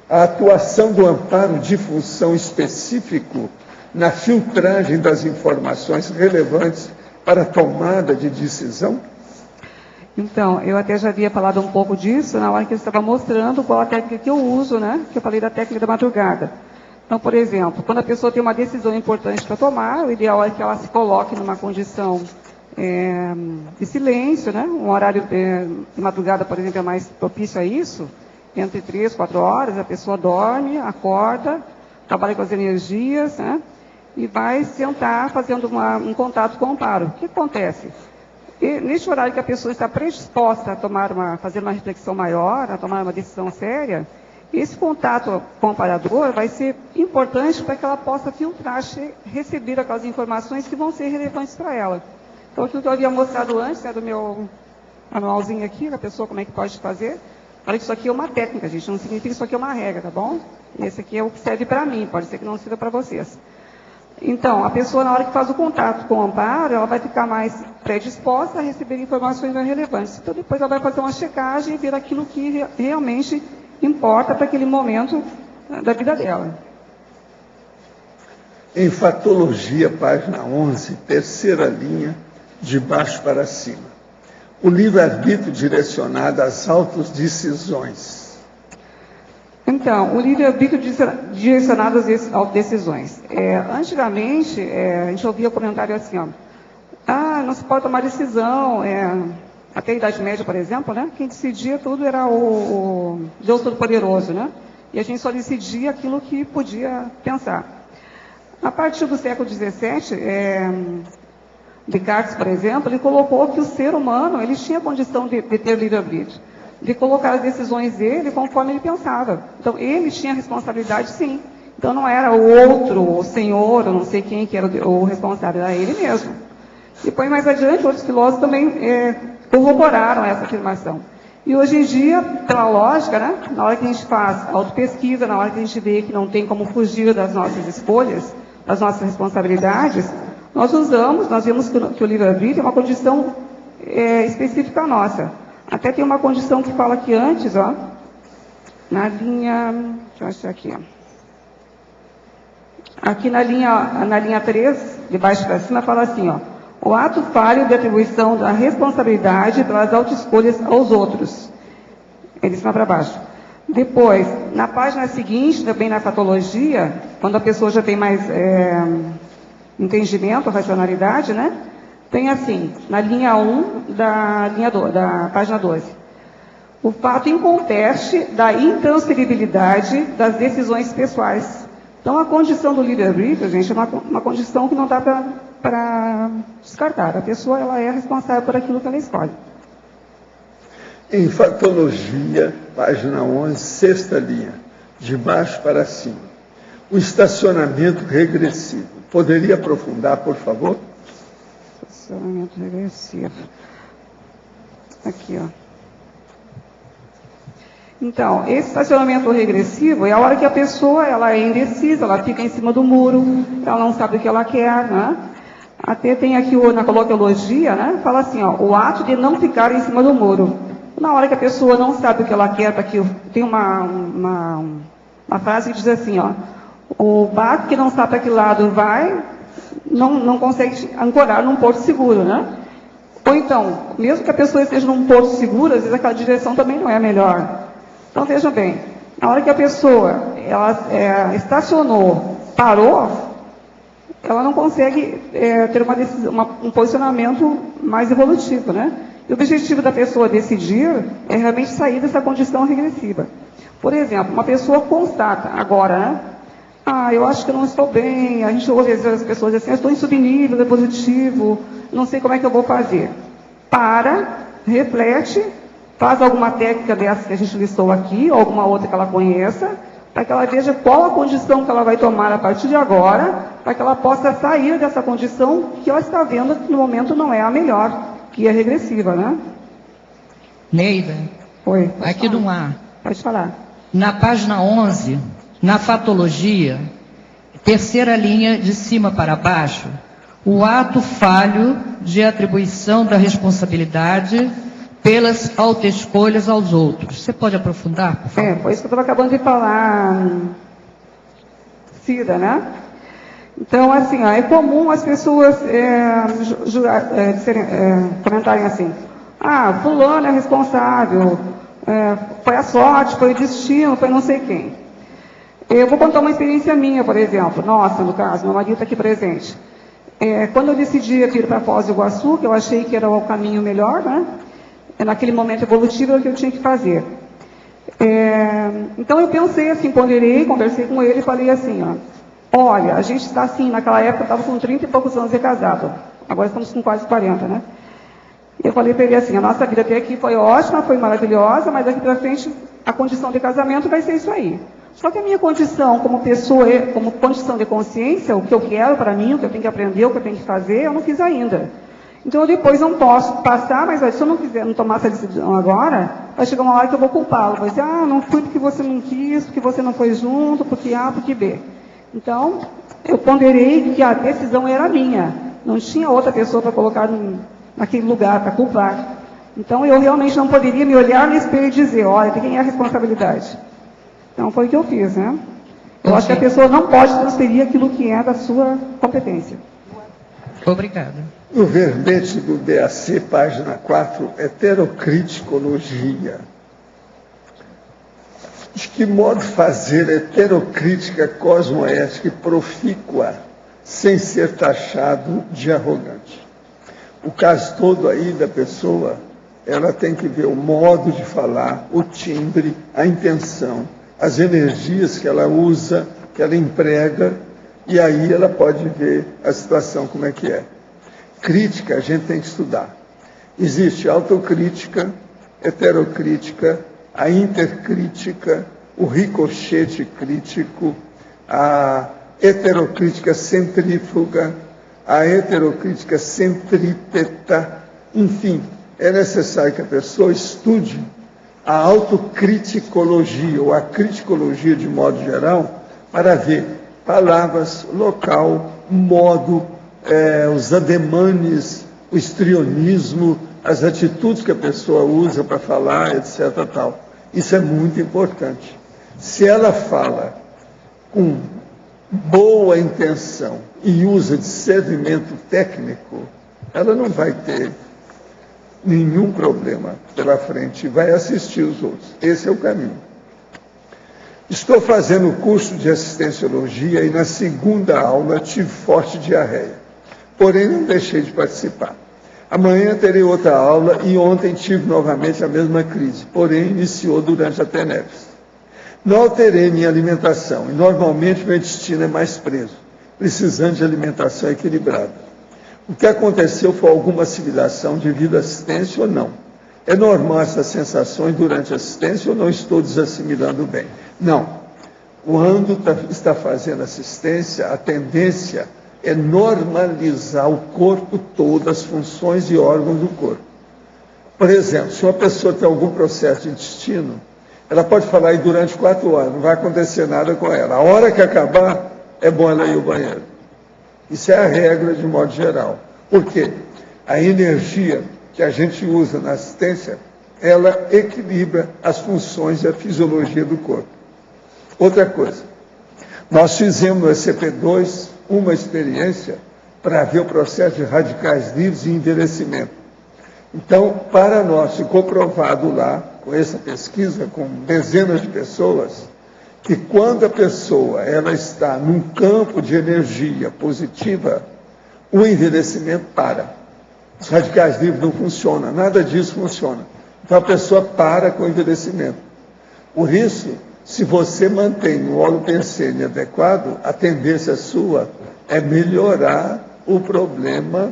a atuação do amparo de função específico na filtragem das informações relevantes para a tomada de decisão? Então, eu até já havia falado um pouco disso na hora que eu estava mostrando qual a técnica que eu uso, né? Que eu falei da técnica da madrugada. Então, por exemplo, quando a pessoa tem uma decisão importante para tomar, o ideal é que ela se coloque numa condição de silêncio, né? Um horário de madrugada, por exemplo, é mais propício a isso. Entre 3 e 4 horas, a pessoa dorme, acorda, trabalha com as energias, né? E vai sentar fazendo um contato com o amparo. O que acontece? E, neste horário que a pessoa está predisposta a fazer uma reflexão maior, a tomar uma decisão séria, esse contato com o amparador vai ser importante para que ela possa filtrar, receber aquelas informações que vão ser relevantes para ela. Então, aquilo que eu havia mostrado antes, do meu manualzinho aqui, da pessoa como é que pode fazer. Olha que isso aqui é uma técnica, gente, não significa que isso aqui é uma regra, tá bom? Esse aqui é o que serve para mim, pode ser que não sirva para vocês. Então, a pessoa, na hora que faz o contato com o amparo, ela vai ficar mais predisposta a receber informações mais relevantes. Então, depois ela vai fazer uma checagem e ver aquilo que realmente importa para aquele momento da vida dela. Em Fatologia, página 11, terceira linha, de baixo para cima. O livre-arbítrio direcionado às autodecisões. Então, o livre-arbítrio direcionado às decisões. Antigamente, a gente ouvia comentário assim, ó, não se pode tomar decisão, até a Idade Média, por exemplo, né? Quem decidia tudo era o Deus Todo-Poderoso, né? E a gente só decidia aquilo que podia pensar. A partir do século XVII, Descartes, por exemplo, ele colocou que o ser humano ele tinha condição de ter livre-arbítrio, de colocar as decisões dele conforme ele pensava. Então, ele tinha responsabilidade, sim. Então, não era o outro, o senhor, ou não sei quem que era o responsável, era ele mesmo. Depois, mais adiante, outros filósofos também corroboraram essa afirmação. E hoje em dia, pela lógica, né, na hora que a gente faz autopesquisa, na hora que a gente vê que não tem como fugir das nossas escolhas, das nossas responsabilidades, nós vemos que o livre-arbítrio é uma condição específica nossa. Até tem uma condição que fala aqui antes, ó, na linha, deixa eu achar aqui, ó. Aqui na linha 3, de baixo para cima, fala assim, ó, o ato falho de atribuição da responsabilidade pelas autoescolhas aos outros. Ele está para baixo. Depois, na página seguinte, também na patologia, quando a pessoa já tem mais entendimento, racionalidade, né? Tem assim, na linha 1 da página 12. O fato inconteste da intransferibilidade das decisões pessoais. Então, a condição do livre-arbítrio, gente, é uma condição que não dá para descartar. A pessoa ela é responsável por aquilo que ela escolhe. Em fatologia, página 11, sexta linha, de baixo para cima. O estacionamento regressivo. Poderia aprofundar, por favor? Estacionamento regressivo. Aqui, ó. Então, esse estacionamento regressivo é a hora que a pessoa ela é indecisa, ela fica em cima do muro, ela não sabe o que ela quer, né? Até tem aqui na coloquiologia, né? Fala assim, ó, o ato de não ficar em cima do muro. Na hora que a pessoa não sabe o que ela quer, tem uma frase que diz assim, ó, o barco que não sabe para que lado vai, não consegue ancorar num porto seguro, né? Ou então, mesmo que a pessoa esteja num porto seguro, às vezes aquela direção também não é a melhor. Então, vejam bem, na hora que a pessoa estacionou, parou, ela não consegue ter um posicionamento mais evolutivo, né? E o objetivo da pessoa decidir é realmente sair dessa condição regressiva. Por exemplo, uma pessoa constata agora, né? Eu acho que eu não estou bem, a gente ouve às vezes as pessoas assim, eu estou em subnível, é positivo, não sei como é que eu vou fazer. Reflete, faz alguma técnica dessa que a gente listou aqui, ou alguma outra que ela conheça, para que ela veja qual a condição que ela vai tomar a partir de agora, para que ela possa sair dessa condição que ela está vendo que no momento não é a melhor, que é regressiva, né? Neida, oi, aqui do ar. Pode falar. Na página 11, na patologia, terceira linha de cima para baixo, o ato falho de atribuição da responsabilidade pelas autoescolhas aos outros. Você pode aprofundar, por favor? Foi isso que eu estava acabando de falar, Cida, né? Então, assim, é comum as pessoas comentarem assim, fulano é responsável, foi a sorte, foi o destino, foi não sei quem. Eu vou contar uma experiência minha, por exemplo. Nossa, no caso, meu marido está aqui presente. Quando eu decidi vir para Foz do Iguaçu, que eu achei que era o caminho melhor, né? Naquele momento evolutivo, era o que eu tinha que fazer. Então eu pensei assim, ponderei, conversei com ele e falei assim, olha, a gente está assim, naquela época eu estava com 30 e poucos anos de casado, agora estamos com quase 40, né? Eu falei para ele assim, a nossa vida até aqui foi ótima, foi maravilhosa, mas daqui para frente a condição de casamento vai ser isso aí. Só que a minha condição como pessoa, como condição de consciência, o que eu quero para mim, o que eu tenho que aprender, o que eu tenho que fazer, eu não fiz ainda. Então eu depois não posso passar, mas se eu não tomar essa decisão agora, vai chegar uma hora que eu vou culpá-lo. Vai dizer, não fui porque você não quis, porque você não foi junto, porque A, porque B. Então, eu ponderei que a decisão era minha. Não tinha outra pessoa para colocar naquele lugar, para culpar. Então, eu realmente não poderia me olhar no espelho e dizer, olha, de quem é a responsabilidade? Então, foi o que eu fiz, né? Eu acho que a pessoa não pode transferir aquilo que é da sua competência. Obrigada. No verbete do DAC, página 4, heterocriticologia. De que modo fazer heterocrítica, cosmoética e profícua, sem ser taxado de arrogante? O caso todo aí da pessoa, ela tem que ver o modo de falar, o timbre, a intenção, as energias que ela usa, que ela emprega, e aí ela pode ver a situação como é que é. Crítica a gente tem que estudar. Existe autocrítica, heterocrítica, a intercrítica, o ricochete crítico, a heterocrítica centrífuga, a heterocrítica centrípeta, enfim, é necessário que a pessoa estude a autocriticologia, ou a criticologia de modo geral, para ver palavras, local, modo, os ademanes, o histrionismo, as atitudes que a pessoa usa para falar, etc. Tal. Isso é muito importante. Se ela fala com boa intenção e usa discernimento técnico, ela não vai ter nenhum problema pela frente, vai assistir os outros. Esse é o caminho. Estou fazendo o curso de assistenciologia e na segunda aula tive forte diarreia. Porém, não deixei de participar. Amanhã terei outra aula e ontem tive novamente a mesma crise, porém iniciou durante a TENEPS. Não alterei minha alimentação e normalmente meu intestino é mais preso, precisando de alimentação equilibrada. O que aconteceu foi alguma assimilação devido à assistência ou não? É normal essas sensações durante a assistência ou não estou desassimilando bem? Não. Quando está fazendo assistência, a tendência é normalizar o corpo todo, as funções e órgãos do corpo. Por exemplo, se uma pessoa tem algum processo de intestino, ela pode falar aí durante 4 horas, não vai acontecer nada com ela. A hora que acabar, é bom ela ir ao banheiro. Isso é a regra de modo geral. Por quê? A energia que a gente usa na assistência, ela equilibra as funções e a fisiologia do corpo. Outra coisa, nós fizemos no SCP-2 uma experiência para ver o processo de radicais livres e envelhecimento. Então, para nós, ficou provado lá, com essa pesquisa, com dezenas de pessoas, que quando a pessoa ela está num campo de energia positiva, o envelhecimento para. Os radicais livres não funcionam, nada disso funciona. Então a pessoa para com o envelhecimento. Por isso, se você mantém o holopensene adequado, a tendência sua é melhorar o problema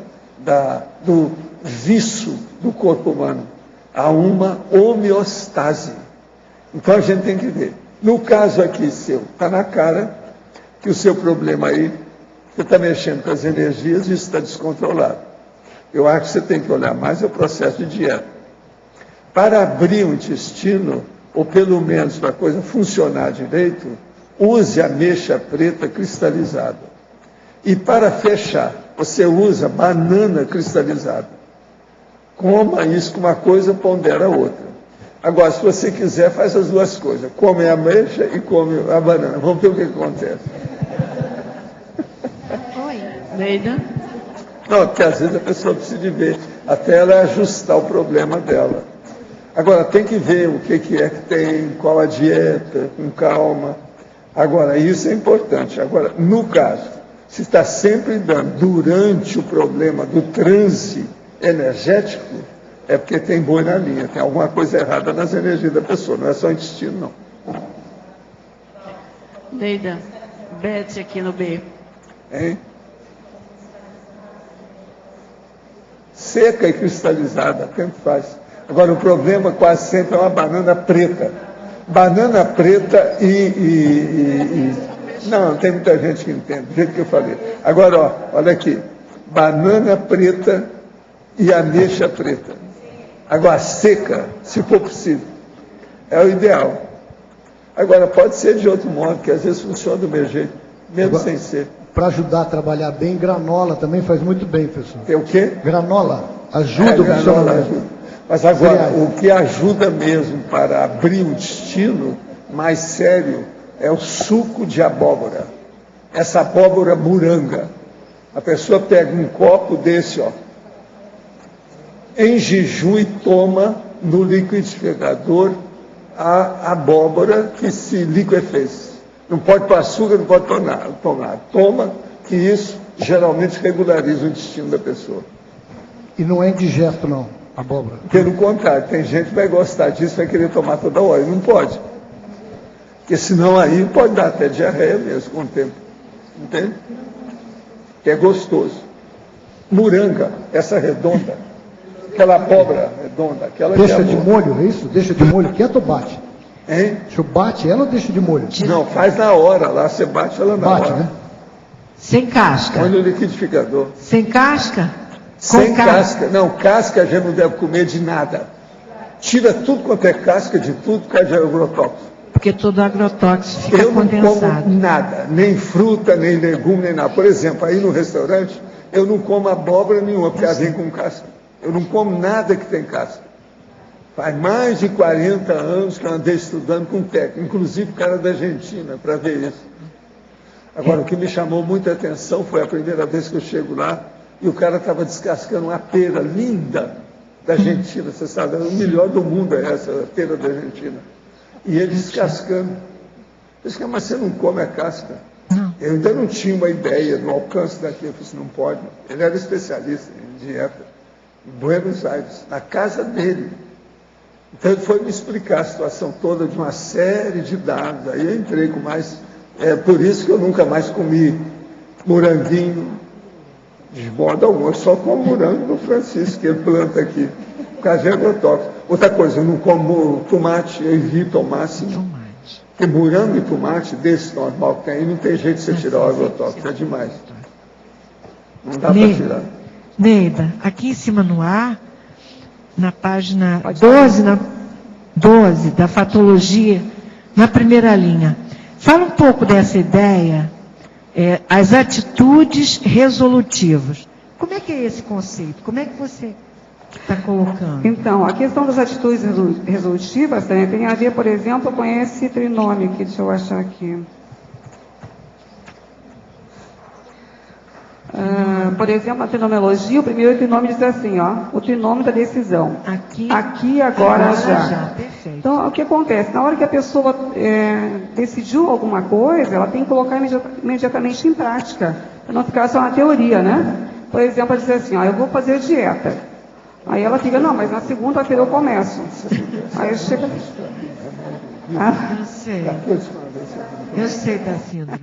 do vício do corpo humano. Há uma homeostase. Então a gente tem que ver. No caso aqui seu, está na cara que o seu problema aí, você está mexendo com as energias e isso está descontrolado. Eu acho que você tem que olhar mais o processo de dieta. Para abrir o intestino, ou pelo menos para a coisa funcionar direito, use a ameixa preta cristalizada. E para fechar, você usa banana cristalizada. Coma isso com uma coisa, pondera a outra. Agora, se você quiser, faz as duas coisas. Come a ameixa e come a banana. Vamos ver o que acontece. Oi, Neida. Não, porque às vezes a pessoa precisa de ver, até ela ajustar o problema dela. Agora, tem que ver o que é que tem, qual a dieta, com calma. Agora, isso é importante. Agora, no caso, se está sempre dando durante o problema do transe energético, é porque tem boi na linha, tem alguma coisa errada nas energias da pessoa, não é só o intestino, não. Neida, Beth aqui no B. Hein? Seca e cristalizada, tanto faz. Agora, o problema quase sempre é uma banana preta. Banana preta Não, tem muita gente que entende, do jeito que eu falei. Agora, ó, olha aqui. Banana preta e ameixa preta. Agora, seca, se for possível. É o ideal. Agora, pode ser de outro modo, que às vezes funciona do meu jeito, mesmo sem ser. Para ajudar a trabalhar bem, granola também faz muito bem, professor. Tem o quê? Granola ajuda o funcionamento. Ajuda. Mas agora, o que ajuda mesmo para abrir o intestino mais sério é o suco de abóbora. Essa abóbora moranga. A pessoa pega um copo desse, ó, em jejum e toma no liquidificador a abóbora que se liquefez. Não pode pôr açúcar, não pode tomar. Toma, que isso geralmente regulariza o intestino da pessoa. E não é indigesto, não, abóbora. Pelo contrário, tem gente que vai gostar disso, vai querer tomar toda hora, e não pode. Porque senão aí pode dar até diarreia mesmo com o tempo. Entende? Que é gostoso. Moranga, essa redonda, aquela abóbora redonda, aquela deixa de molho, é isso? Deixa de molho quieto ou bate? Hein? O senhor bate ela ou deixa de molho? Não, faz na hora, lá você bate ela na hora. Bate, né? Sem casca. Põe no liquidificador. Sem casca? Sem casca. Não, casca a gente não deve comer de nada. Tira tudo quanto é casca de tudo, por causa de agrotóxico. Porque todo agrotóxico fica eu condensado. Eu não como nada, nem fruta, nem legume, nem nada. Por exemplo, aí no restaurante, eu não como abóbora nenhuma, porque ela vem com casca. Eu não como nada que tem casca. Faz mais de 40 anos que eu andei estudando com técnico, inclusive o cara da Argentina, para ver isso. Agora, o que me chamou muita atenção foi a primeira vez que eu chego lá e o cara estava descascando uma pera linda da Argentina. Você sabe, o melhor do mundo é essa, a pera da Argentina. E ele descascando. Eu disse, mas você não come a casca? Eu ainda não tinha uma ideia do alcance daquilo. Eu falei assim, não pode. Ele era especialista em dieta, em Buenos Aires, na casa dele. Então ele foi me explicar a situação toda de uma série de dados. Aí eu entrei com mais... É por isso que eu nunca mais comi moranguinho de modo algum. Eu só como morango do Francisco, que ele planta aqui, por causa de agrotóxico. Outra coisa, eu não como tomate, eu evito ao máximo. Porque morango e tomate, desse normal que tem aí, não tem jeito de você tirar o agrotóxico, é demais. Não dá para tirar. Neida, aqui em cima no ar, na página 12 da fatologia, na primeira linha. Fala um pouco dessa ideia, as atitudes resolutivas. Como é que é esse conceito? Como é que você está colocando? Então, a questão das atitudes resolutivas tem a ver, por exemplo, com esse trinômio aqui, deixa eu achar aqui. Por exemplo, a trinomiologia, o primeiro trinômio diz assim, o trinômio da decisão. Aqui agora, já. Perfeito. Então, o que acontece? Na hora que a pessoa decidiu alguma coisa, ela tem que colocar imediatamente em prática, para não ficar só na teoria, né? Por exemplo, ela diz assim, eu vou fazer dieta. Aí ela fica, não, mas na segunda-feira eu começo. Aí chega... Eu sei da síndrome.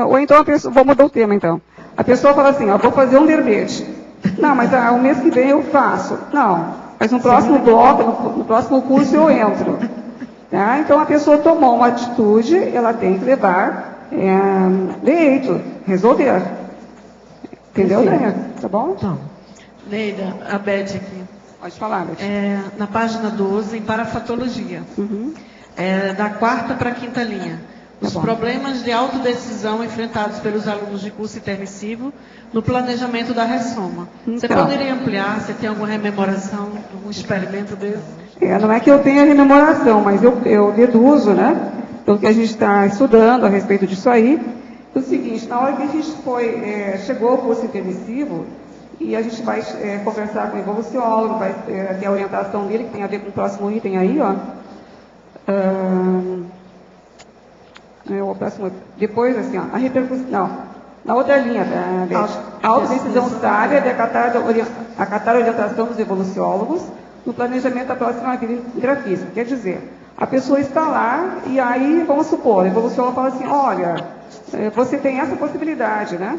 Ou então a pessoa, vou mudar o tema então. A pessoa fala assim, vou fazer um verbete. Não, mas o mês que vem eu faço. Não, mas no próximo bloco, no próximo curso eu entro. Tá? Então a pessoa tomou uma atitude, ela tem que levar direito, resolver. Entendeu, Daniel? Tá bom? Então, Neida, a Beth aqui. Pode falar, Beth. Na página 12, em parafatologia. Da 4ª para a 5ª linha. Os problemas de autodecisão enfrentados pelos alunos de curso intermissivo no planejamento da ressoma. Você poderia ampliar? Você tem alguma rememoração, algum experimento desse? Não é que eu tenha rememoração, mas eu deduzo, né? Pelo que a gente está estudando a respeito disso aí. O seguinte, na hora que a gente chegou ao curso intermissivo, e a gente vai conversar com o evoluciólogo, vai ter a orientação dele, que tem a ver com o próximo item aí, depois, assim, a repercussão. Não, na outra linha, a autodecisão sábia de acatar a orientação dos evoluciólogos no planejamento da próxima vida física. Quer dizer, a pessoa está lá e aí, vamos supor, o evoluciólogo fala assim, olha, você tem essa possibilidade, né?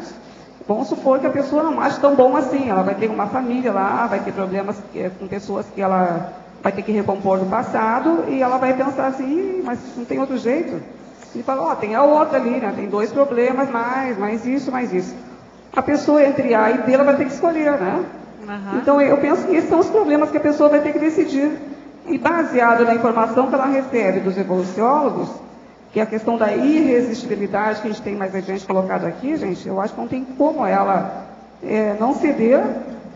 Vamos supor que a pessoa não acha tão bom assim, ela vai ter uma família lá, vai ter problemas com pessoas que ela vai ter que recompor no passado e ela vai pensar assim, mas não tem outro jeito. Ele fala, tem a outra ali, né? Tem 2 problemas, mais isso. A pessoa entre A e B, ela vai ter que escolher, né? Então, eu penso que esses são os problemas que a pessoa vai ter que decidir. E baseado na informação que ela recebe dos evoluciólogos, que é a questão da irresistibilidade, que a gente tem mais adiante colocado aqui, gente, eu acho que não tem como ela não ceder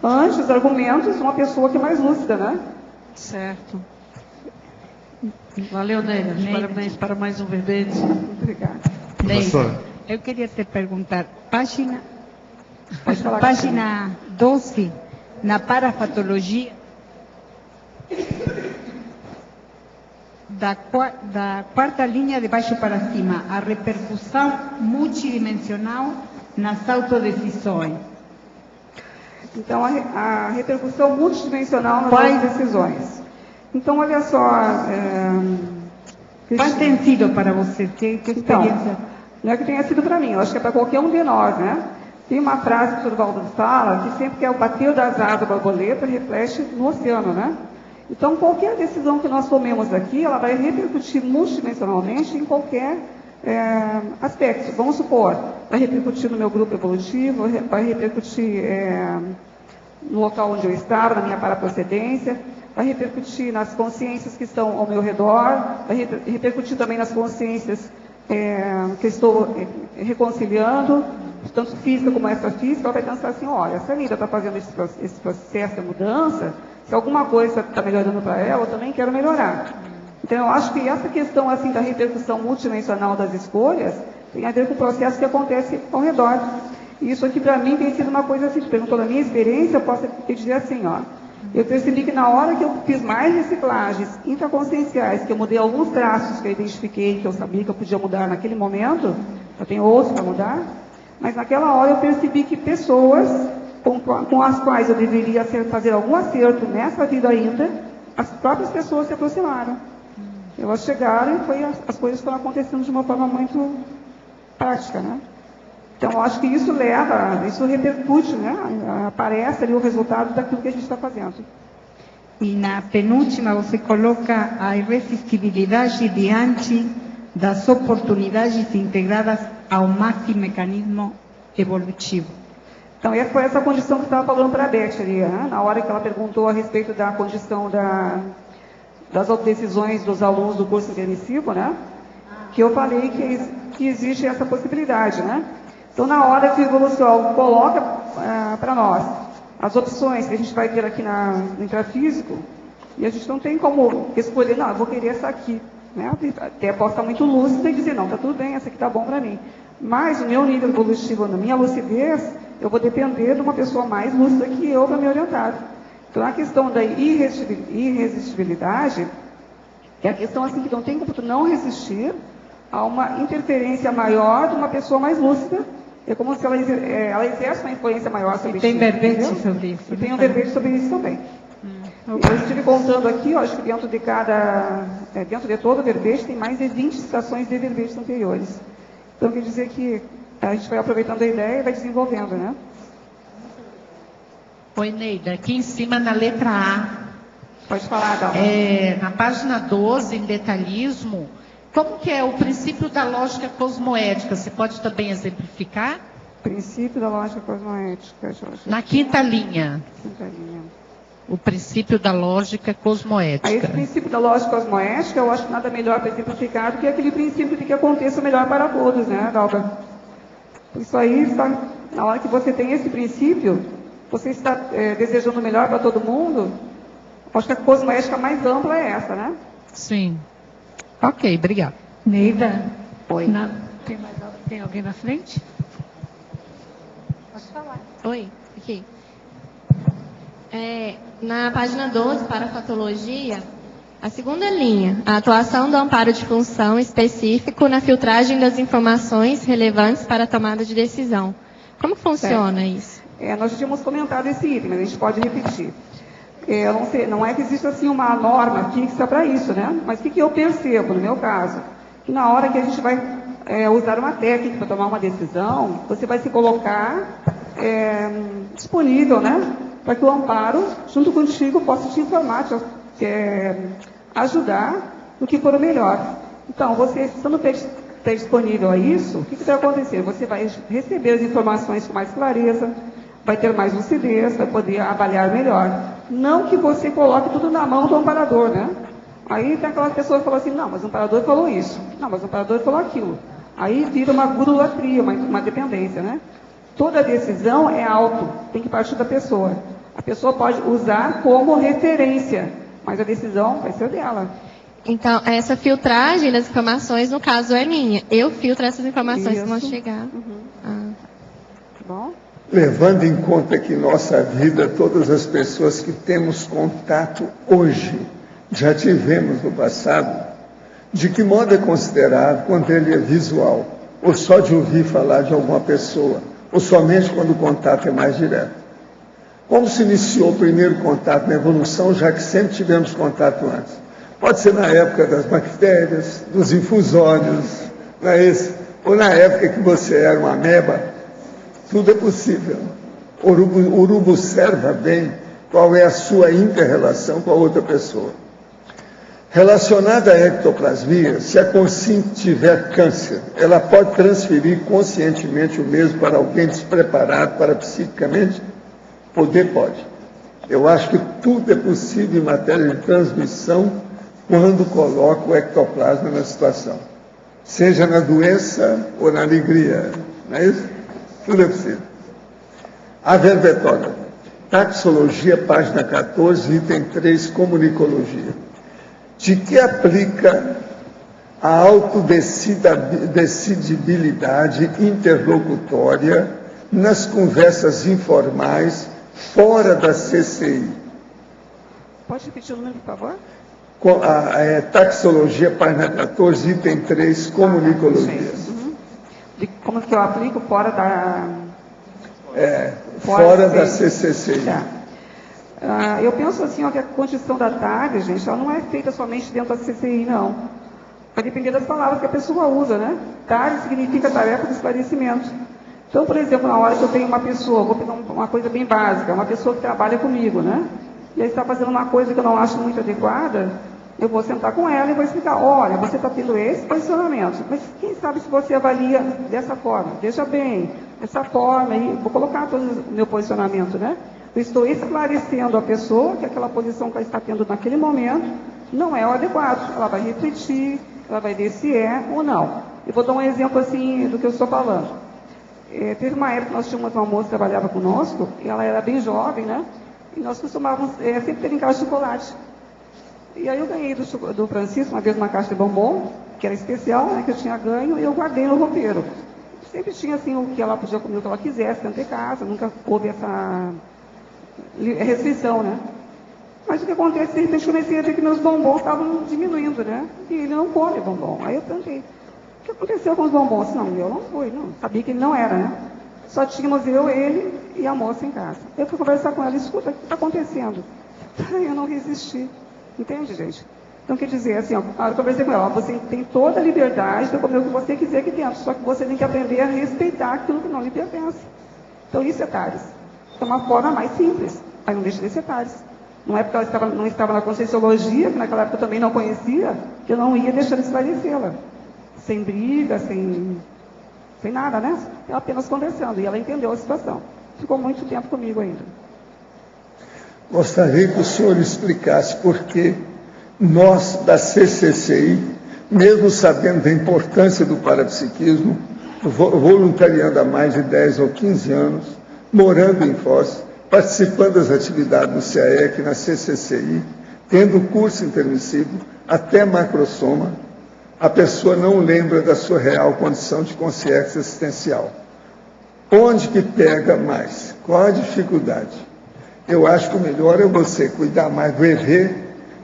ante os argumentos de uma pessoa que é mais lúcida, né? Certo. Valeu, Neida. Parabéns para mais um verbete. Obrigada. Neida, eu queria te perguntar, página 12, na parafatologia, da quarta linha de baixo para cima, a repercussão multidimensional nas autodecisões. Então, a repercussão multidimensional nas decisões. Então, olha só... Qual tem sido para você? Que experiência? Então, não é que tenha sido para mim, eu acho que é para qualquer um de nós, né? Tem uma frase que o Turvaldo fala, que sempre que é o bater das asas da borboleta, reflete no oceano, né? Então, qualquer decisão que nós tomemos aqui, ela vai repercutir multidimensionalmente em qualquer aspecto. Vamos supor, vai repercutir no meu grupo evolutivo, vai repercutir no local onde eu estava, na minha paraprocedência, vai repercutir nas consciências que estão ao meu redor, vai repercutir também nas consciências que estou reconciliando, tanto física como extrafísica. Ela vai pensar assim, olha, essa Nida está fazendo esse processo de mudança, se alguma coisa está melhorando para ela, eu também quero melhorar. Então, eu acho que essa questão assim, da repercussão multidimensional das escolhas tem a ver com o processo que acontece ao redor. E isso aqui, para mim, tem sido uma coisa assim, perguntou da minha experiência, eu posso dizer assim, ó, eu percebi que na hora que eu fiz mais reciclagens intraconscienciais, que eu mudei alguns traços que eu identifiquei, que eu sabia que eu podia mudar naquele momento, eu tenho outros para mudar, mas naquela hora eu percebi que pessoas com as quais eu deveria fazer algum acerto nessa vida ainda, as próprias pessoas se aproximaram. Elas chegaram e as coisas foram acontecendo de uma forma muito prática, né? Então, eu acho que isso repercute, né? Aparece ali o resultado daquilo que a gente está fazendo. E na penúltima você coloca a irresistibilidade diante das oportunidades integradas ao maxi-mecanismo evolutivo. Então, foi essa condição que eu estava falando para a Beth ali, né? Na hora que ela perguntou a respeito da condição das autodecisões dos alunos do curso intermissivo, né? Que eu falei que existe essa possibilidade, né? Então, na hora que o evolução coloca para nós as opções que a gente vai ter aqui no intrafísico, e a gente não tem como escolher, não, eu vou querer essa aqui, né? Até posso estar muito lúcida e dizer, não, está tudo bem, essa aqui está bom para mim. Mas no meu nível evolutivo, na minha lucidez, eu vou depender de uma pessoa mais lúcida que eu para me orientar. Então, a questão da irresistibilidade é a questão assim que não tem como tu não resistir a uma interferência maior de uma pessoa mais lúcida. É como se ela exerce uma influência maior sobre isso. Tem verbete sobre isso. E tem um verbete sobre isso também. Eu estive contando aqui, eu acho que dentro de todo o verbete tem mais de 20 citações de verbetes anteriores. Então, quer dizer que a gente vai aproveitando a ideia e vai desenvolvendo, né? Oi, Neida, aqui em cima na letra A. Pode falar, Dalma. Na página 12, em detalhismo, como que é o princípio da lógica cosmoética? Você pode também exemplificar? Princípio da lógica cosmoética. Na quinta linha. O princípio da lógica cosmoética. Aí, esse princípio da lógica cosmoética, eu acho que nada melhor para exemplificar do que aquele princípio de que aconteça o melhor para todos, né, Dalga? Isso aí, na hora que você tem esse princípio, você está desejando o melhor para todo mundo. Acho que a cosmoética mais ampla é essa, né? Sim. Ok, obrigada. Neida, oi. Tem alguém na frente? Posso falar? Oi, aqui. Na página 12, para a patologia, a segunda linha, a atuação do amparo de função específico na filtragem das informações relevantes para a tomada de decisão. Como funciona isso? Nós já tínhamos comentado esse item, mas a gente pode repetir. Não é que existe assim uma norma fixa para isso, né? Mas o que eu percebo, no meu caso? Que na hora que a gente vai usar uma técnica para tomar uma decisão, você vai se colocar disponível, né? Para que o amparo, junto contigo, possa te informar, ajudar no que for o melhor. Então, você estando disponível a isso, o que vai acontecer? Você vai receber as informações com mais clareza, vai ter mais lucidez, vai poder avaliar melhor. Não que você coloque tudo na mão do amparador, né? Aí tem aquelas pessoas que falam assim, não, mas o amparador falou isso. Não, mas o amparador falou aquilo. Aí vira uma gurulatria, uma dependência, né? Toda decisão é tem que partir da pessoa. A pessoa pode usar como referência, mas a decisão vai ser dela. Então, essa filtragem das informações, no caso, é minha. Eu filtro essas informações que vão chegar. Bom? Levando em conta que nossa vida, todas as pessoas que temos contato hoje, já tivemos no passado, De que modo é considerado quando ele é visual, ou só de ouvir falar de alguma pessoa, ou somente quando o contato é mais direto? Como se iniciou o primeiro contato na evolução, já que sempre tivemos contato antes? Pode ser na época das bactérias, dos infusórios, não é isso? Ou na época que você era uma ameba. Tudo é possível. O urubu observa bem qual é a sua inter-relação com a outra pessoa. Relacionada à ectoplasmia, se a consciência tiver câncer, ela pode transferir conscientemente o mesmo para alguém despreparado para psiquicamente? Poder pode. Eu acho que tudo é possível em matéria de transmissão quando coloca o ectoplasma na situação. Seja na doença ou na alegria. Não é isso? Tudo é possível. A verbetógrafo. Taxologia, página 14, item 3, comunicologia. De que aplica a autodecidibilidade interlocutória nas conversas informais fora da CCI? Pode repetir o número, por favor? Taxologia, página 14, item 3, comunicologia. De como que eu aplico fora da... Fora da CCCI. Tá. Eu penso assim, ó, que a condição da TAG, gente, ela não é feita somente dentro da CCI, não. Vai depender das palavras que a pessoa usa, né? TAG significa tarefa de esclarecimento. Então, por exemplo, na hora que eu tenho uma pessoa, vou pegar uma coisa bem básica, uma pessoa que trabalha comigo, né? E aí está fazendo uma coisa que eu não acho muito adequada, eu vou sentar com ela e vou explicar, olha, você está tendo esse posicionamento, mas quem sabe se você avalia dessa forma? Veja bem, dessa forma, e vou colocar todo o meu posicionamento, né? Eu estou esclarecendo a pessoa que aquela posição que ela está tendo naquele momento não é o adequado. Ela vai refletir, ela vai ver se é ou não. Eu vou dar um exemplo assim do que eu estou falando. Teve uma época que nós tínhamos uma moça que trabalhava conosco, e ela era bem jovem, né? E nós costumávamos sempre ter em casa de chocolate. E aí eu ganhei do Francisco uma vez uma caixa de bombom, que era especial, né, que eu tinha ganho, e eu guardei no roupeiro. Sempre tinha assim o que ela podia comer, o que ela quisesse dentro de casa, nunca houve essa restrição, né? Mas o que acontece, de repente comecei a ver que meus bombons estavam diminuindo, né? E ele não come bombom. Aí eu perguntei, o que aconteceu com os bombons? Não, eu não fui, não. Sabia que ele não era, né? Só tínhamos eu, ele e a moça em casa. Eu fui conversar com ela, escuta, o que está acontecendo? Eu não resisti. Entende, gente? Então, quer dizer, assim, ó, eu conversei com ela, você tem toda a liberdade de comer o que você quiser aqui dentro, só que você tem que aprender a respeitar aquilo que não lhe pertence. Então, isso é TARES. É uma forma mais simples, mas não deixa de ser TARES. Não é porque ela não estava na Conscienciologia, que naquela época eu também não conhecia, que eu não ia deixar de esclarecê-la. Sem briga, sem nada, né? Ela apenas conversando, e ela entendeu a situação. Ficou muito tempo comigo ainda. Gostaria que o senhor explicasse por que nós, da CCCI, mesmo sabendo da importância do parapsiquismo, voluntariando há mais de 10 ou 15 anos, morando em Foz, participando das atividades do CAEC, na CCCI, tendo curso intermissivo, até macrosoma, a pessoa não lembra da sua real condição de consciência existencial. Onde que pega mais? Qual a dificuldade? Eu acho que o melhor é você cuidar mais do EV,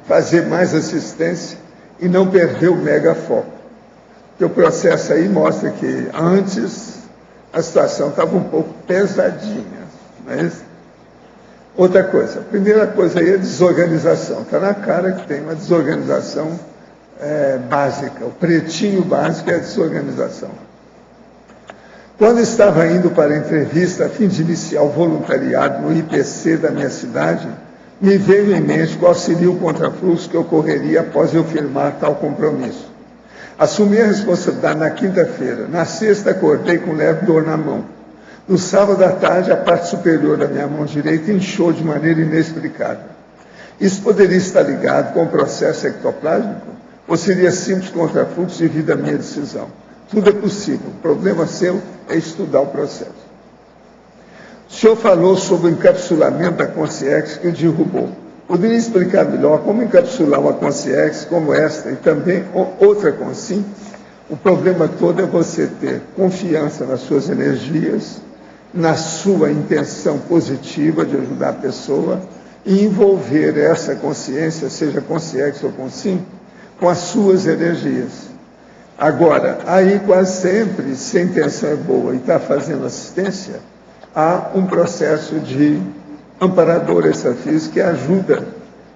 fazer mais assistência e não perder o megafoco. Porque o processo aí mostra que antes a situação estava um pouco pesadinha. Mas outra coisa, a primeira coisa aí é a desorganização. Está na cara que tem uma desorganização básica. O pretinho básico é a desorganização. Quando estava indo para a entrevista a fim de iniciar o voluntariado no IPC da minha cidade, me veio em mente qual seria o contrafluxo que ocorreria após eu firmar tal compromisso. Assumi a responsabilidade na quinta-feira. Na sexta, acordei com leve dor na mão. No sábado à tarde, a parte superior da minha mão direita inchou de maneira inexplicável. Isso poderia estar ligado com o processo ectoplásmico ou seria simples contrafluxo devido à minha decisão? Tudo é possível. O problema seu é estudar o processo. O senhor falou sobre o encapsulamento da consciência que o derrubou. Poderia explicar melhor como encapsular uma consciência como esta e também outra consciência? O problema todo é você ter confiança nas suas energias, na sua intenção positiva de ajudar a pessoa e envolver essa consciência, seja consciência ou consciência, com as suas energias. Agora, aí quase sempre, se a intenção é boa e está fazendo assistência, há um processo de amparador extrafísico que ajuda,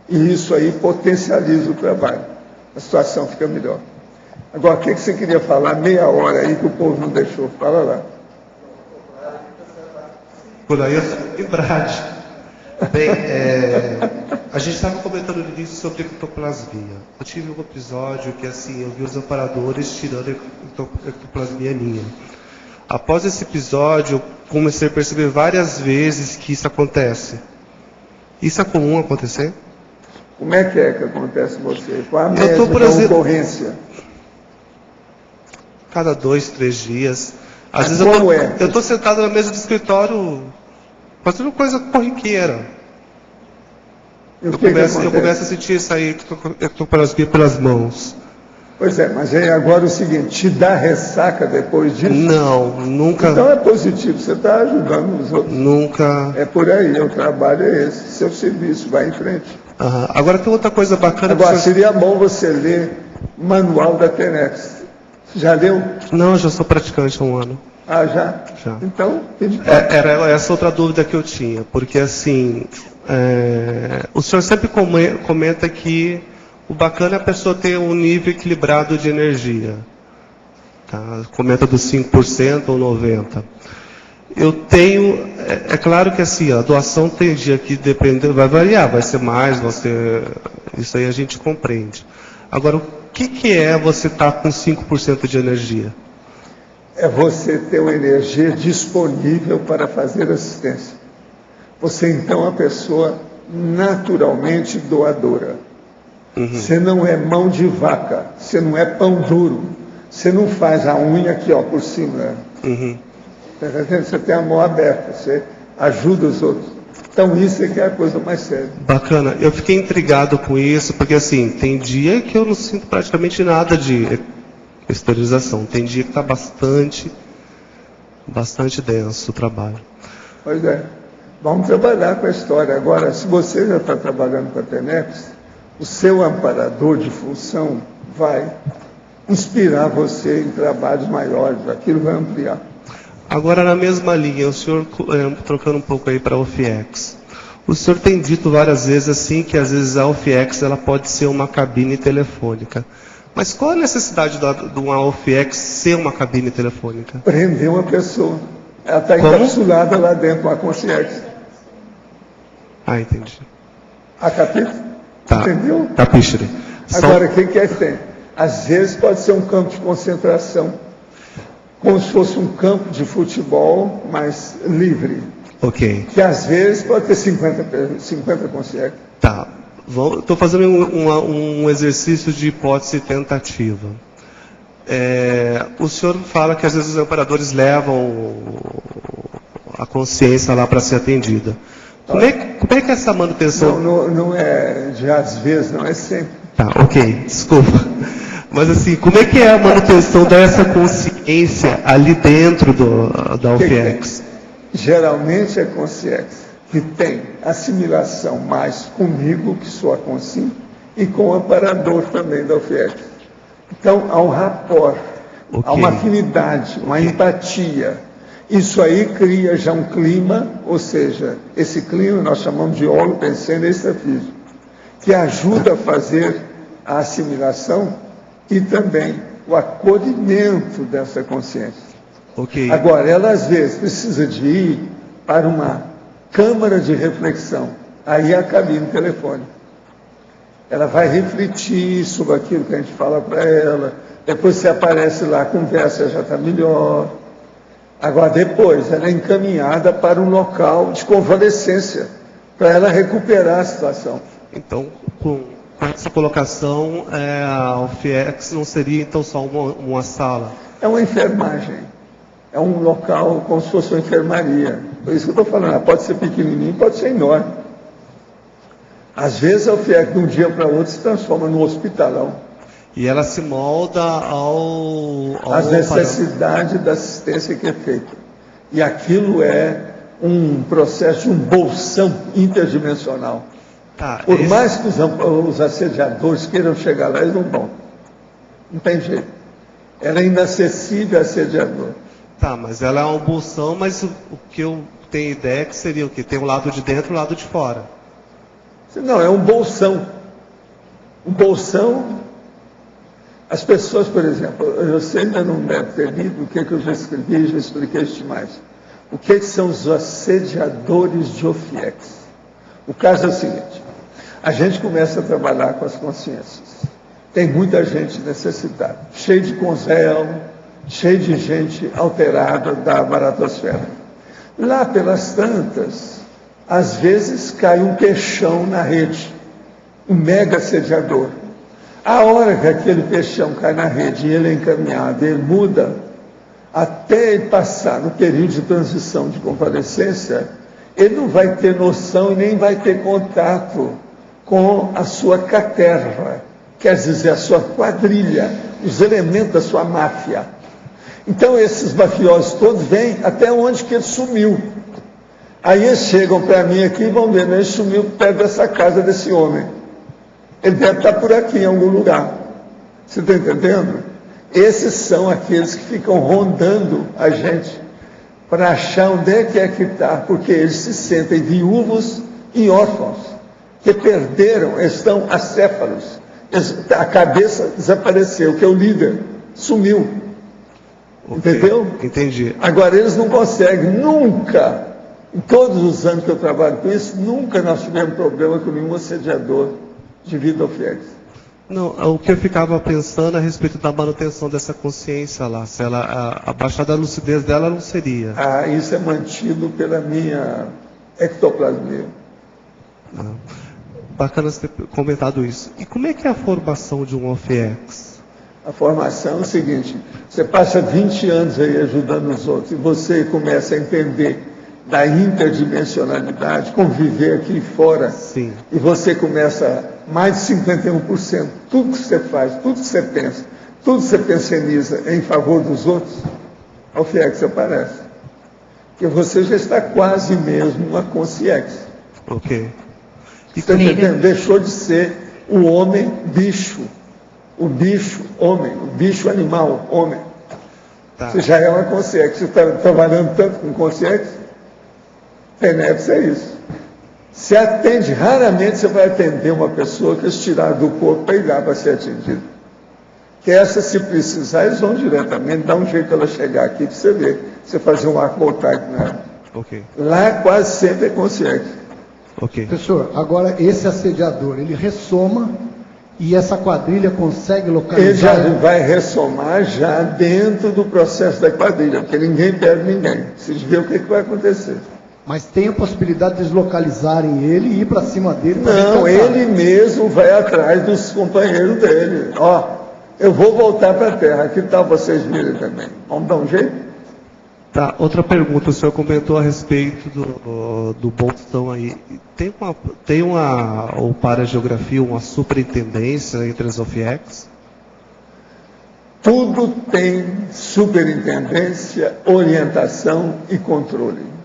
e isso aí potencializa o trabalho. A situação fica melhor. Agora, o que você queria falar? Meia hora aí que o povo não deixou. Fala lá. Por aí eu sou Brade. Bem, a gente estava comentando no início sobre ectoplasmia. Eu tive um episódio que, assim, eu vi os amparadores tirando ectoplasmia minha. Após esse episódio, eu comecei a perceber várias vezes que isso acontece. Isso é comum acontecer? Como é que acontece com você? Qual a média da ocorrência? Cada 2, 3 dias. Às vezes eu estou sentado na mesa do escritório fazendo coisa corriqueira. Eu começo a sentir isso aí, ectoplasmia pelas mãos. Pois é, mas aí agora o seguinte, te dá ressaca depois disso? Não, nunca. Então é positivo, você está ajudando os outros. Nunca. É por aí, o trabalho é esse, seu serviço, vai em frente. Agora tem outra coisa bacana. Agora, seria bom você ler o manual da Tenex. Já leu? Não, eu já sou praticante há 1 ano. Ah, já? Já. Então, era essa outra dúvida que eu tinha, porque assim, o senhor sempre comenta que o bacana é a pessoa ter um nível equilibrado de energia. Tá? Comenta dos 5% ou 90%. Eu tenho, é claro que assim, a doação tem dia que depende, vai variar, vai ser mais, isso aí a gente compreende. Agora, o que é você estar com 5% de energia? É você ter uma energia disponível para fazer assistência. Você, então, é uma pessoa naturalmente doadora. Você não é mão de vaca, você não é pão duro, você não faz a unha aqui, ó, por cima. Você tem a mão aberta, você ajuda os outros. Então isso é que é a coisa mais séria. Bacana, eu fiquei intrigado com isso, porque assim, tem dia que eu não sinto praticamente nada de esterilização, tem dia que está bastante denso o trabalho. Pois é, vamos trabalhar com a história. Agora, se você já está trabalhando com a Tenex, o seu amparador de função vai inspirar você em trabalhos maiores, aquilo vai ampliar. Agora, na mesma linha, o senhor, trocando um pouco aí para a OFIEX, o senhor tem dito várias vezes assim que às vezes a OFIEX ela pode ser uma cabine telefônica. Mas qual a necessidade de uma OFIEX ser uma cabine telefônica? Prender uma pessoa. Ela está encapsulada lá dentro, uma consciência. Ah, entendi. A capítulo? Tá. Entendeu? Capisce. Agora, o que é que tem? Às vezes pode ser um campo de concentração, como se fosse um campo de futebol, mas livre. Ok. Que às vezes pode ter 50 consciências. Tá. Estou fazendo um exercício de hipótese tentativa. O senhor fala que às vezes os amparadores levam a consciência lá para ser atendida. Como é que é essa manutenção? Não é de às vezes, não é sempre. Tá, ok, desculpa. Mas assim, como é que é a manutenção dessa consciência ali dentro da OFIEX? Geralmente é consciência que tem assimilação mais comigo, que sou a consciência, e com o amparador também da OFIEX. Então há um rapport, há uma afinidade, uma empatia. Isso aí cria já um clima, ou seja, esse clima nós chamamos de holopensene extrafísico, que ajuda a fazer a assimilação e também o acolhimento dessa consciência. Okay. Agora, ela às vezes precisa de ir para uma câmara de reflexão, aí é a cabine telefônica. Ela vai refletir sobre aquilo que a gente fala para ela, depois você aparece lá, a conversa já está melhor. Agora, depois, ela é encaminhada para um local de convalescência, para ela recuperar a situação. Então, com essa colocação, a OFIEX não seria, então, só uma sala? É uma enfermagem. É um local como se fosse uma enfermaria. Por isso que eu estou falando, ela pode ser pequenininho, pode ser enorme. Às vezes, a OFIEX, de um dia para outro, se transforma num hospitalão. E ela se molda às necessidades da assistência que é feita. E aquilo é um processo de um bolsão interdimensional. Por mais que os assediadores queiram chegar lá, eles não vão. Não tem jeito. Ela é inacessível assediador. Tá, mas ela é uma bolsão, mas o que eu tenho ideia é que seria o quê? Tem um lado de dentro e um lado de fora. Não, é um bolsão. Um bolsão. As pessoas, por exemplo, você ainda não deve ter lido o que eu já escrevi e já expliquei isso demais. O que são os assediadores de OFIEX? O caso é o seguinte: a gente começa a trabalhar com as consciências. Tem muita gente necessitada, cheio de conzel, cheio de gente alterada da baratosfera. Lá pelas tantas, às vezes cai um peixão na rede, um mega assediador. A hora que aquele peixão cai na rede e ele é encaminhado, ele muda, até ele passar no período de transição de convalescência, ele não vai ter noção e nem vai ter contato com a sua caterva, quer dizer, a sua quadrilha, os elementos da sua máfia. Então esses mafiosos todos vêm até onde que ele sumiu. Aí eles chegam para mim aqui e vão ver, né? Ele sumiu perto dessa casa desse homem. Ele deve estar por aqui em algum lugar. Você está entendendo? Esses são aqueles que ficam rondando a gente para achar onde é que está, porque eles se sentem viúvos e órfãos, que perderam, estão acéfalos. A cabeça desapareceu, que é o líder, sumiu. Okay. Entendeu? Entendi. Agora, eles não conseguem, nunca, em todos os anos que eu trabalho com isso, nunca nós tivemos problema com nenhum assediador de vida ao FIEX. Não, o que eu ficava pensando a respeito da manutenção dessa consciência lá, se ela, a baixada da lucidez dela não seria. Ah, isso é mantido pela minha ectoplasmia. Bacana você ter comentado isso. E como é que é a formação de um OFIEX? A formação é o seguinte: você passa 20 anos aí ajudando os outros e você começa a entender da interdimensionalidade, conviver aqui fora. Sim. E você começa mais de 51%, tudo que você faz, tudo que você pensa, tudo que você pensioniza em favor dos outros, ao FIEX aparece. Porque você já está quase mesmo uma consciência. Ok. E você entendeu? Deixou de ser o homem bicho, o bicho homem, o bicho animal homem. Tá. Você já é uma consciência. Você está trabalhando tanto com consciência, Tenebres é isso. Se atende, raramente você vai atender uma pessoa que eles tiraram do corpo para ir lá para ser atendida. Que essa, se precisar, eles vão diretamente, dá um jeito ela chegar aqui para você ver, você fazer um arco voltaico nela. Okay. Lá quase sempre é consciente. Okay. Professor, agora esse assediador, ele ressoma e essa quadrilha consegue localizar... Ele já vai ressomar já dentro do processo da quadrilha, porque ninguém perde ninguém. Vocês vê o que vai acontecer. Mas tem a possibilidade de eles localizarem ele e ir para cima dele? Não, ele mesmo vai atrás dos companheiros dele. Ó, eu vou voltar para a Terra, que tal vocês virem também? Vamos dar um jeito? Tá, outra pergunta, o senhor comentou a respeito do bolsão aí. Tem uma ou para a geografia, uma superintendência entre as OFIEX? Tudo tem superintendência, orientação e controle.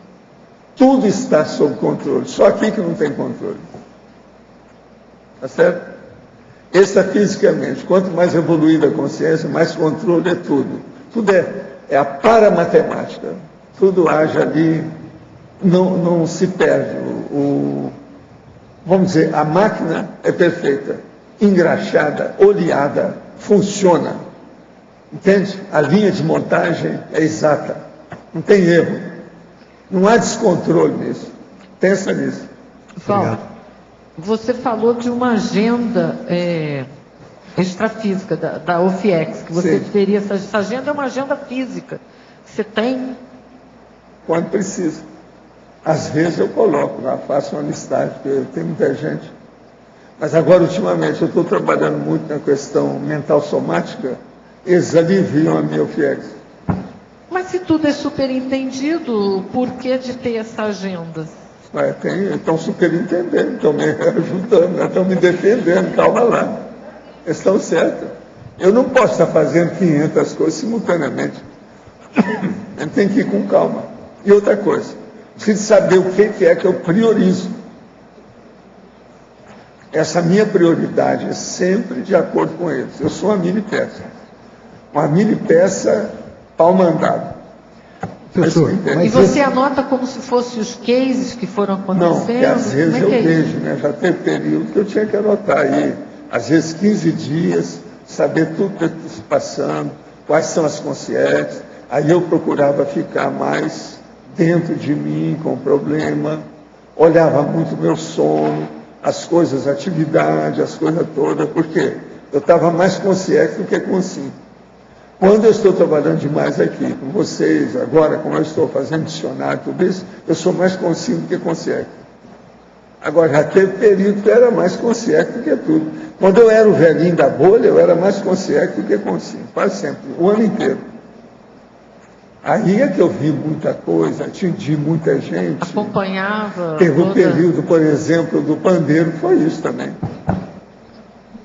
Tudo está sob controle, só aqui que não tem controle. Tá certo? Extrafisicamente, quanto mais evoluída a consciência, mais controle é tudo. Tudo é a paramatemática. Tudo age ali, não se perde. Vamos dizer, a máquina é perfeita, engraxada, oleada, funciona. Entende? A linha de montagem é exata, não tem erro. Não há descontrole nisso. Pensa nisso. Paulo, você falou de uma agenda extrafísica da OFIEX, que você teria, essa agenda é uma agenda física. Você tem? Quando precisa. Às vezes eu coloco lá, faço uma listagem, porque tem muita gente. Mas agora, ultimamente, eu estou trabalhando muito na questão mental somática, eles aliviam a minha OFIEX. Mas se tudo é superentendido, por que de ter essa agenda? Estão superentendendo, estão me ajudando, estão me defendendo, calma lá. Eles estão certos. Eu não posso estar fazendo 500 coisas simultaneamente. A gente tem que ir com calma. E outra coisa, preciso saber o que é que eu priorizo. Essa minha prioridade é sempre de acordo com eles. Eu sou uma mini peça. Uma mini peça pau mandado. Professor, e você anota como se fossem os cases que foram acontecendo? Não, porque às vezes eu vejo, né? Já teve período que eu tinha que anotar aí, às vezes 15 dias, saber tudo que está se passando, quais são as consciências. Aí eu procurava ficar mais dentro de mim com o problema, olhava muito meu sono, as coisas, a atividade, as coisas todas, porque eu estava mais consciente do que consciente. Quando eu estou trabalhando demais aqui com vocês, agora, como eu estou fazendo dicionário e tudo isso, eu sou mais consciente do que consciente. Agora, já teve período que eu era mais consciente do que tudo. Quando eu era o velhinho da bolha, eu era mais consciente do que consciente, quase sempre, o ano inteiro. Aí é que eu vi muita coisa, atingi muita gente. Acompanhava. Teve um período, por exemplo, do pandeiro, foi isso também.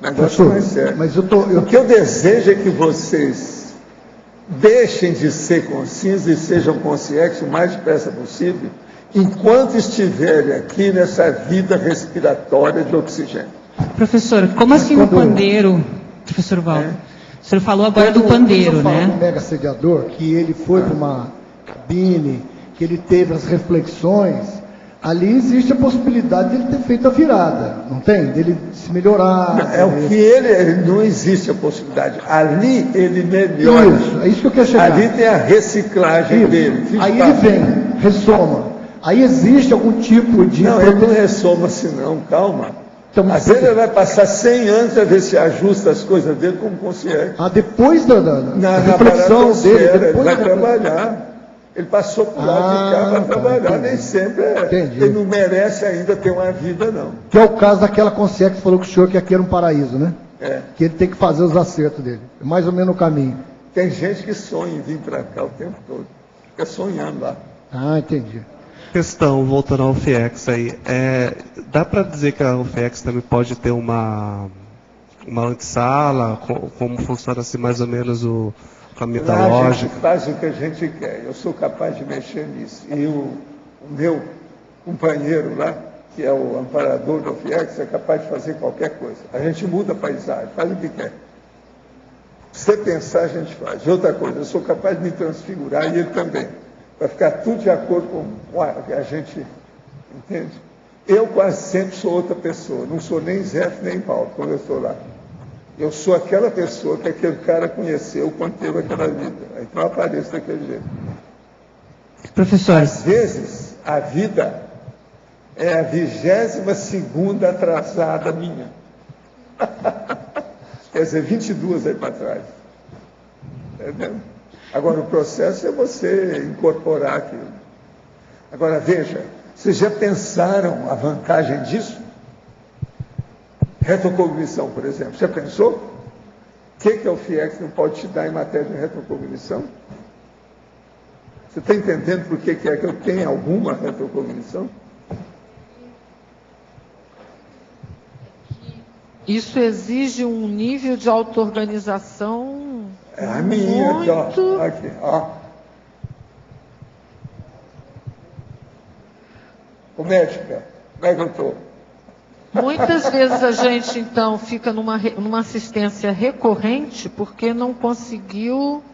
Negócio mais sério. Mas o que eu desejo é que vocês deixem de ser conscientes e sejam conscientes o mais depressa possível, enquanto estiverem aqui nessa vida respiratória de oxigênio. Professor, como assim o pandeiro, professor Walter? O senhor falou agora do pandeiro, né? O mega assediador, que ele foi para uma cabine, que ele teve as reflexões, ali existe a possibilidade de ele ter feito a virada, não tem? Dele se melhorar. É o que ele não existe a possibilidade. Ali ele melhora. Isso, é isso que eu quero chegar. Ali tem a reciclagem dele. Aí ele vem, ressoma. Aí existe algum tipo de... Não, ele não ressoma assim não, calma. Então, às vezes ele vai passar 100 anos para ver se ajusta as coisas dele como consciente. Depois da reflexão dele, ele vai trabalhar. Ele passou por lá de cá para trabalhar, nem sempre ele não merece ainda ter uma vida, não. Que é o caso daquela consciência que falou com o senhor que aqui era um paraíso, né? Que ele tem que fazer os acertos dele. É mais ou menos o caminho. Tem gente que sonha em vir para cá o tempo todo. Fica sonhando lá. Entendi. Questão, voltando ao FIEX aí, dá para dizer que a UFIEX também pode ter uma antessala, como funciona assim mais ou menos o caminho da lógica? A gente faz o que a gente quer, eu sou capaz de mexer nisso. E o meu companheiro lá, que é o amparador do UFIEX, é capaz de fazer qualquer coisa. A gente muda a paisagem, faz o que quer. Se você pensar, a gente faz. E outra coisa, eu sou capaz de me transfigurar e ele também. Vai ficar tudo de acordo com o que a gente entende. Eu quase sempre sou outra pessoa, não sou nem Zé nem Paulo quando eu estou lá. Eu sou aquela pessoa que aquele cara conheceu quando teve aquela vida. Então eu apareço daquele jeito. Professor. Às vezes, a vida é a 22ª atrasada minha. Quer dizer, 22 aí para trás. Entendeu? Agora, o processo é você incorporar aquilo. Agora, veja, vocês já pensaram a vantagem disso? Retrocognição, por exemplo. Você pensou? O que o FIEX não pode te dar em matéria de retrocognição? Você está entendendo por que é que eu tenho alguma retrocognição? Isso exige um nível de auto-organização. É a minha, muito... aqui, ó. O médico, como é que eu estou? Muitas vezes a gente, então, fica numa assistência recorrente porque não conseguiu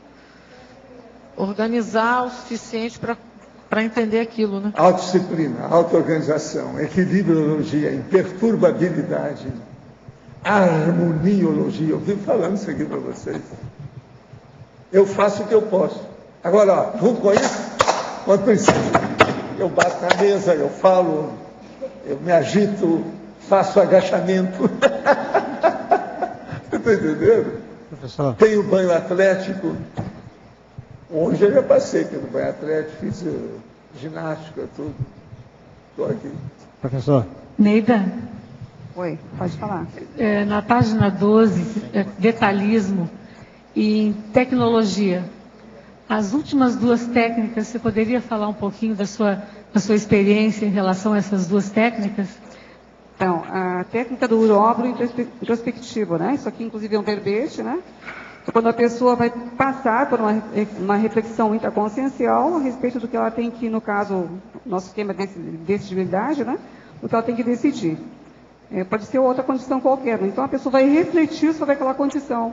organizar o suficiente para entender aquilo, né? Autodisciplina, auto-organização, equilibriologia, imperturbabilidade, harmoniologia. Eu vivo falando isso aqui para vocês. Eu faço o que eu posso. Agora, ó, junto com isso, quando preciso, eu bato na mesa, eu falo, eu me agito, faço agachamento. Você está entendendo? Professor. Tenho banho atlético. Hoje eu já passei pelo banho atlético, fiz ginástica, tudo. Estou aqui. Professor. Neida. Oi, pode falar. Na página 12, detalhismo e tecnologia. As últimas duas técnicas, você poderia falar um pouquinho da sua experiência em relação a essas duas técnicas? Então, a técnica do uróbro introspectivo, né? Isso aqui, inclusive, é um verbete, né? Quando a pessoa vai passar por uma reflexão intraconsciencial a respeito do que ela tem que, no caso, nosso esquema de decidibilidade, né? O que ela tem que decidir. Pode ser outra condição qualquer. Então, a pessoa vai refletir sobre aquela condição.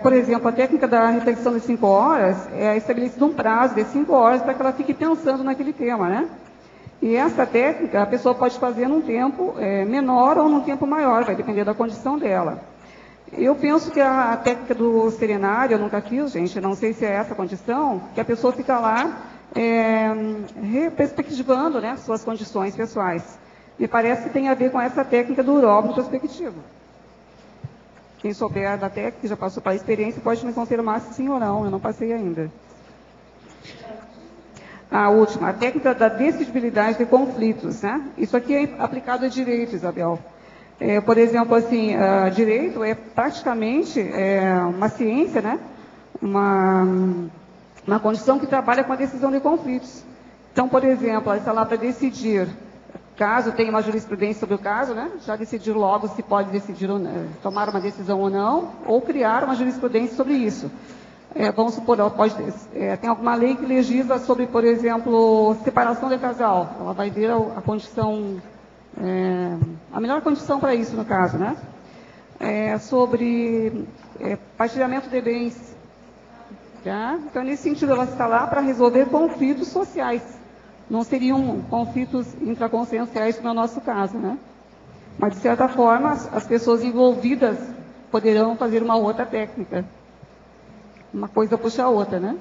Por exemplo, a técnica da reflexão de 5 horas é estabelecido um prazo de 5 horas para que ela fique pensando naquele tema, né? E essa técnica a pessoa pode fazer num tempo menor ou num tempo maior, vai depender da condição dela. Eu penso que a técnica do serenário, eu nunca fiz, gente, não sei se é essa a condição, que a pessoa fica lá reperspectivando, né, suas condições pessoais. Me parece que tem a ver com essa técnica do urólogo introspectivo. Quem souber da técnica, já passou para a experiência, pode me confirmar se sim ou não, eu não passei ainda. A última, a técnica da decidibilidade de conflitos, né? Isso aqui é aplicado a direito, Isabel. Por exemplo, assim, direito é praticamente uma ciência, né? Uma condição que trabalha com a decisão de conflitos. Então, por exemplo, essa lá para decidir, caso tenha uma jurisprudência sobre o caso, né? Já decidir logo se pode decidir tomar uma decisão ou não, ou criar uma jurisprudência sobre isso. Vamos supor, ela pode tem alguma lei que legisla sobre, por exemplo, separação de casal. Ela vai ver a condição, a melhor condição para isso, no caso, né? Sobre partilhamento de bens. Tá? Então, nesse sentido, ela está lá para resolver conflitos sociais. Não seriam conflitos intraconscienciais, como é o nosso caso, né? Mas, de certa forma, as pessoas envolvidas poderão fazer uma outra técnica. Uma coisa puxa a outra, né?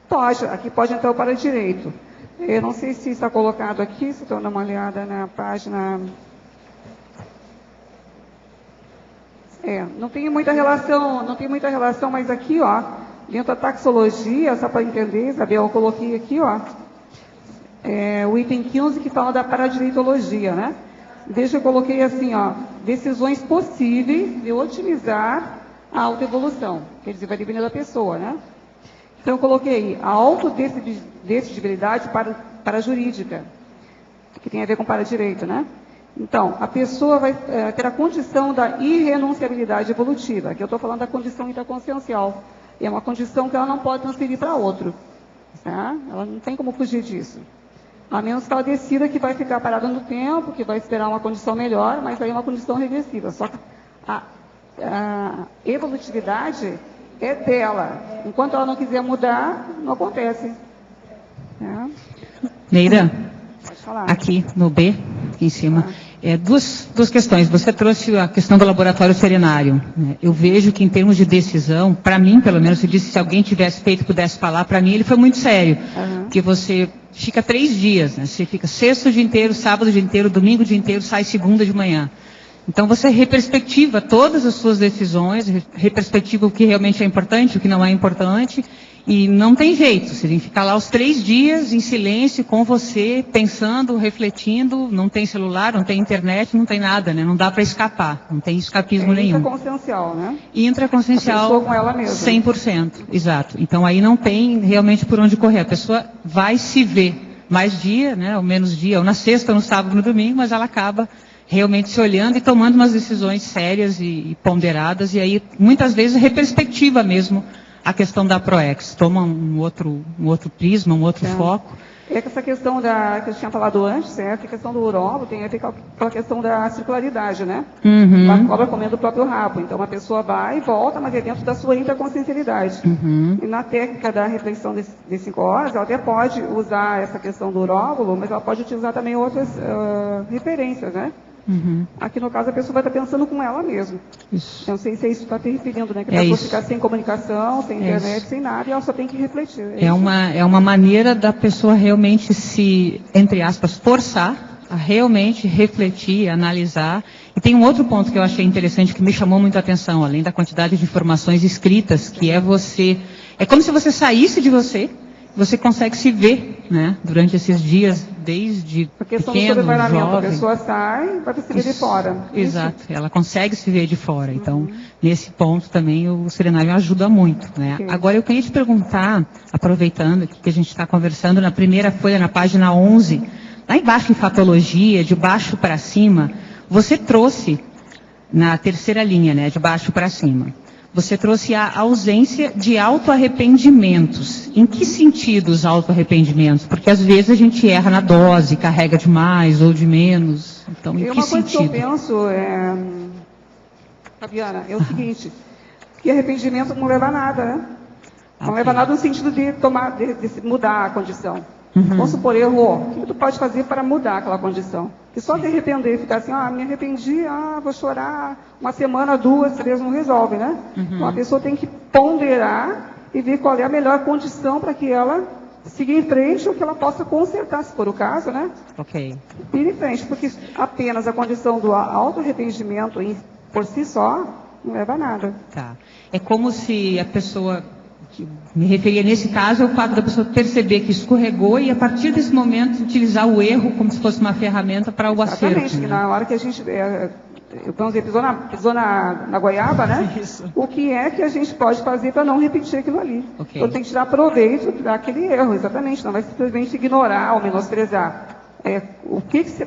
Pode, aqui pode entrar o para-direito. Eu não sei se está colocado aqui, se estou dando uma olhada na página. Não tem muita relação, mas aqui, ó, dentro da taxologia, só para entender, Isabel, eu coloquei aqui, ó, o item 15 que fala da paradireitologia, né? Deixa eu coloquei assim, ó, decisões possíveis de otimizar a autoevolução, quer dizer, vai depender da pessoa, né? Então, eu coloquei a autodecidibilidade para a jurídica, que tem a ver com para-direito, né? Então, a pessoa vai ter a condição da irrenunciabilidade evolutiva, que eu estou falando da condição intraconsciencial. É uma condição que ela não pode transferir para outro. Tá? Ela não tem como fugir disso. A menos que ela decida que vai ficar parada no tempo, que vai esperar uma condição melhor, mas aí é uma condição regressiva. Só que a evolutividade é dela. Enquanto ela não quiser mudar, não acontece. Tá? Neira, aqui no B, aqui em cima, duas questões. Você trouxe a questão do laboratório serenário. Eu vejo que em termos de decisão, para mim, pelo menos, você disse que se alguém tivesse feito e pudesse falar, para mim ele foi muito sério. Porque você fica 3 dias, né? Você fica sexta o dia inteiro, sábado o dia inteiro, domingo o dia inteiro, sai segunda de manhã. Então você reperspectiva todas as suas decisões, reperspectiva o que realmente é importante, o que não é importante. E não tem jeito, você tem que ficar lá os 3 dias em silêncio com você, pensando, refletindo, não tem celular, não tem internet, não tem nada, né? Não dá para escapar, não tem escapismo nenhum. Intraconsciencial, né? Intraconsciencial, a pessoa com ela mesma. 100%, exato. Então aí não tem realmente por onde correr, a pessoa vai se ver mais dia, né? Ou menos dia, ou na sexta, ou no sábado, ou no domingo, mas ela acaba realmente se olhando e tomando umas decisões sérias e ponderadas, e aí muitas vezes reperspectiva mesmo a questão da ProEx, toma um outro prisma, um outro foco. É que essa questão que eu tinha falado antes, certo? A questão do urólogo tem a ver com a questão da circularidade, né? A cobra comendo o próprio rabo. Então, uma pessoa vai e volta, mas é dentro da sua intraconsciencialidade. E na técnica da reflexão de 5 horas, ela até pode usar essa questão do urólogo, mas ela pode utilizar também outras referências, né? Aqui no caso a pessoa vai estar pensando com ela mesma. Eu não sei se é isso que está te referindo, né? Que a pessoa ficar sem comunicação, sem internet, sem nada, e ela só tem que refletir. É uma maneira da pessoa realmente se, entre aspas, forçar a realmente refletir, analisar. E tem um outro ponto que eu achei interessante, que me chamou muito a atenção, além da quantidade de informações escritas, que é como se você saísse de você consegue se ver, né, durante esses dias, desde pequeno, jovem. A pessoa sai, vai se ver de fora. Exato, ela consegue se ver de fora. Então, nesse ponto também o serenário ajuda muito, né? Agora eu queria te perguntar, aproveitando que a gente está conversando, na primeira folha, na página 11, lá embaixo em fatologia, de baixo para cima, você trouxe, na terceira linha, né, de baixo para cima, você trouxe a ausência de autoarrependimentos. Em que sentido os autoarrependimentos? Porque às vezes a gente erra na dose, carrega de mais ou de menos. Então, em que sentido? Uma coisa que eu penso, Fabiana, é o seguinte, que arrependimento não leva a nada, né? Não leva a nada no sentido de mudar a condição. Vamos supor, errou. O que tu pode fazer para mudar aquela condição? Que só se arrepender e ficar assim, me arrependi, vou chorar, uma semana, 2, 3, não resolve, né? Então a pessoa tem que ponderar e ver qual é a melhor condição para que ela siga em frente ou que ela possa consertar, se for o caso, né? Ok. Ir em frente, porque apenas a condição do auto-arrependimento por si só não leva a nada. Tá. É como se a pessoa, que me referia nesse caso, é o fato da pessoa perceber que escorregou e a partir desse momento utilizar o erro como se fosse uma ferramenta para o acerto. Exatamente, que na hora que a gente, vamos dizer, pisou na goiaba, né? Isso. O que é que a gente pode fazer para não repetir aquilo ali? Okay. Então tem que tirar proveito daquele erro, exatamente, não vai simplesmente ignorar ou menosprezar.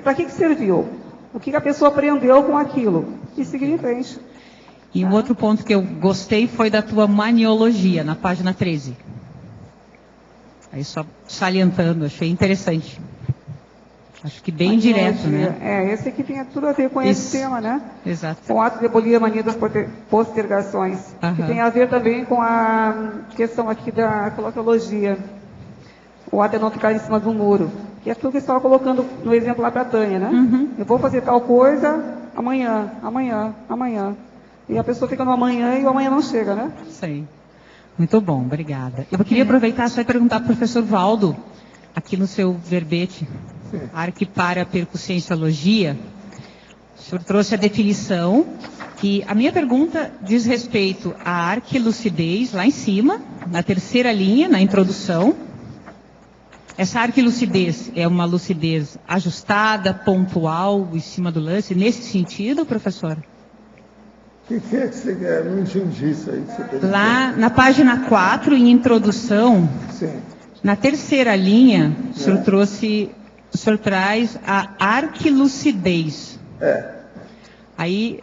Para que serviu? O que a pessoa aprendeu com aquilo? E seguir em frente. E um outro ponto que eu gostei foi da tua maniologia, na página 13. Aí só salientando, achei interessante. Acho que bem direto, né? Esse aqui tem tudo a ver com esse tema, né? Exato. Com atos de abolir a mania das postergações. Que tem a ver também com a questão aqui da coloquiologia. O ato é não ficar em cima do muro. Que é aquilo que você estava colocando no exemplo lá para a Tânia, né? Eu vou fazer tal coisa amanhã. E a pessoa fica no amanhã e o amanhã não chega, né? Sim. Muito bom, obrigada. Eu queria aproveitar só e perguntar para o professor Valdo, aqui no seu verbete, Arque para Percussienciologia, o senhor trouxe a definição, que a minha pergunta diz respeito à arquilucidez, lá em cima, na terceira linha, na introdução. Essa arquilucidez é uma lucidez ajustada, pontual, em cima do lance, nesse sentido, professor? O que é que você quer? Não entendi isso aí. Lá na página 4, em introdução, na terceira linha, o senhor traz a arquilucidez. Aí,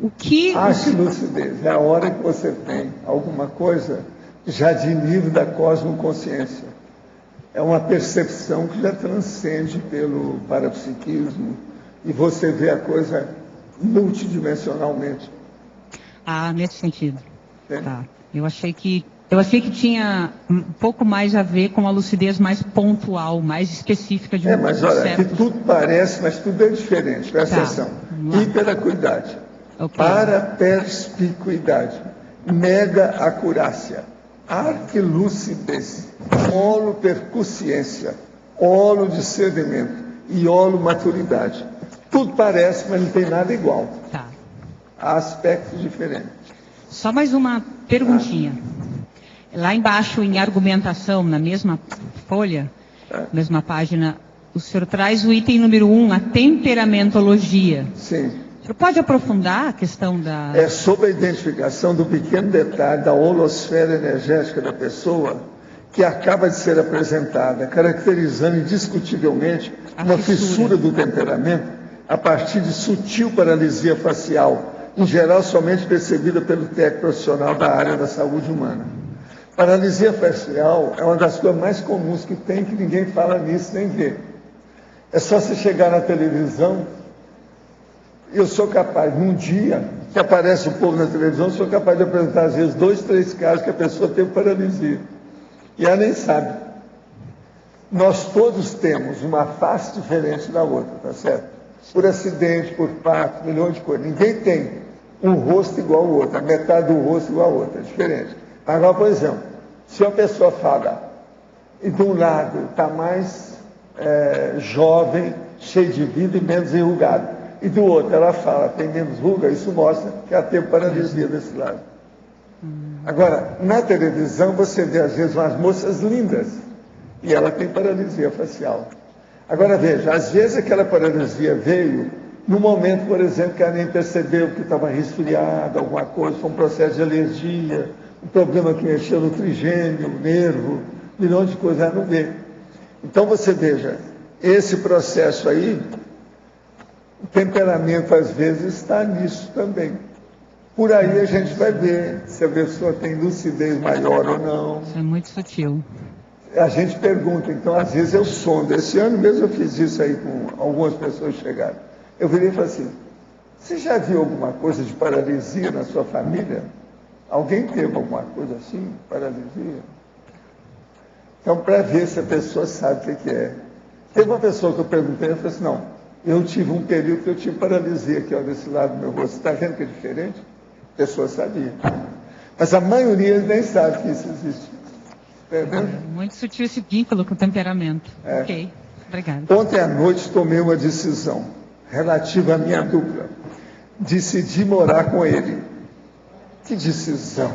o que... Arquilucidez é a hora que você tem alguma coisa já de nível da cosmoconsciência. É uma percepção que já transcende pelo parapsiquismo e você vê a coisa multidimensionalmente. Nesse sentido. Tá. Eu achei que tinha um pouco mais a ver com a lucidez mais pontual, mais específica de um mas olha, que tudo parece, mas tudo é diferente. Presta atenção. Hiperacuidade, paraperspicuidade, mega acurácia, arquilucidez, holopercussiência, holo discernimento e holomaturidade. Tudo parece, mas não tem nada igual. Tá. Há aspectos diferentes. Só mais uma perguntinha. Lá embaixo, em argumentação, na mesma folha, mesma página, o senhor traz o item número 1, a temperamentologia. Sim. O senhor pode aprofundar a questão da... É sobre a identificação do pequeno detalhe da holosfera energética da pessoa que acaba de ser apresentada, caracterizando indiscutivelmente uma fissura do temperamento a partir de sutil paralisia facial, em geral somente percebida pelo técnico profissional da área da saúde humana. Paralisia facial é uma das coisas mais comuns que tem, que ninguém fala nisso nem vê. É só você chegar na televisão, eu sou capaz, num dia que aparece o povo na televisão, eu sou capaz de apresentar às vezes 2, 3 casos que a pessoa teve paralisia. E ela nem sabe. Nós todos temos uma face diferente da outra, tá certo? Por acidente, por parto, milhões de coisas. Ninguém tem um rosto igual ao outro, a metade do rosto igual ao outro, é diferente. Agora, por exemplo, se uma pessoa fala e de um lado está mais jovem, cheio de vida e menos enrugado, e do outro ela fala, tem menos ruga, isso mostra que ela teve paralisia desse lado. Agora, na televisão você vê às vezes umas moças lindas e ela tem paralisia facial. Agora veja, às vezes aquela paralisia veio no momento, por exemplo, que ela nem percebeu que estava resfriada, alguma coisa, foi um processo de alergia, um problema que mexeu no trigêmeo, no nervo, milhões de coisas, ela não vê. Então você veja, esse processo aí, o temperamento às vezes está nisso também. Por aí a gente vai ver se a pessoa tem lucidez maior ou não. Isso é muito sutil. A gente pergunta, então às vezes eu sondo. Esse ano mesmo eu fiz isso aí com algumas pessoas que chegaram. Eu virei e falei assim, você já viu alguma coisa de paralisia na sua família? Alguém teve alguma coisa assim, paralisia? Então, para ver se a pessoa sabe o que é. Teve uma pessoa que eu perguntei, eu falei assim, não, eu tive um período que eu tive paralisia aqui, ó, desse lado do meu rosto. Está vendo que é diferente? A pessoa sabia. Mas a maioria nem sabe que isso existe. Entendeu? Muito sutil esse vínculo com o temperamento. É. Ok, obrigada. Ontem à noite tomei uma decisão relativa à minha dupla. Decidi morar com ele. Que decisão!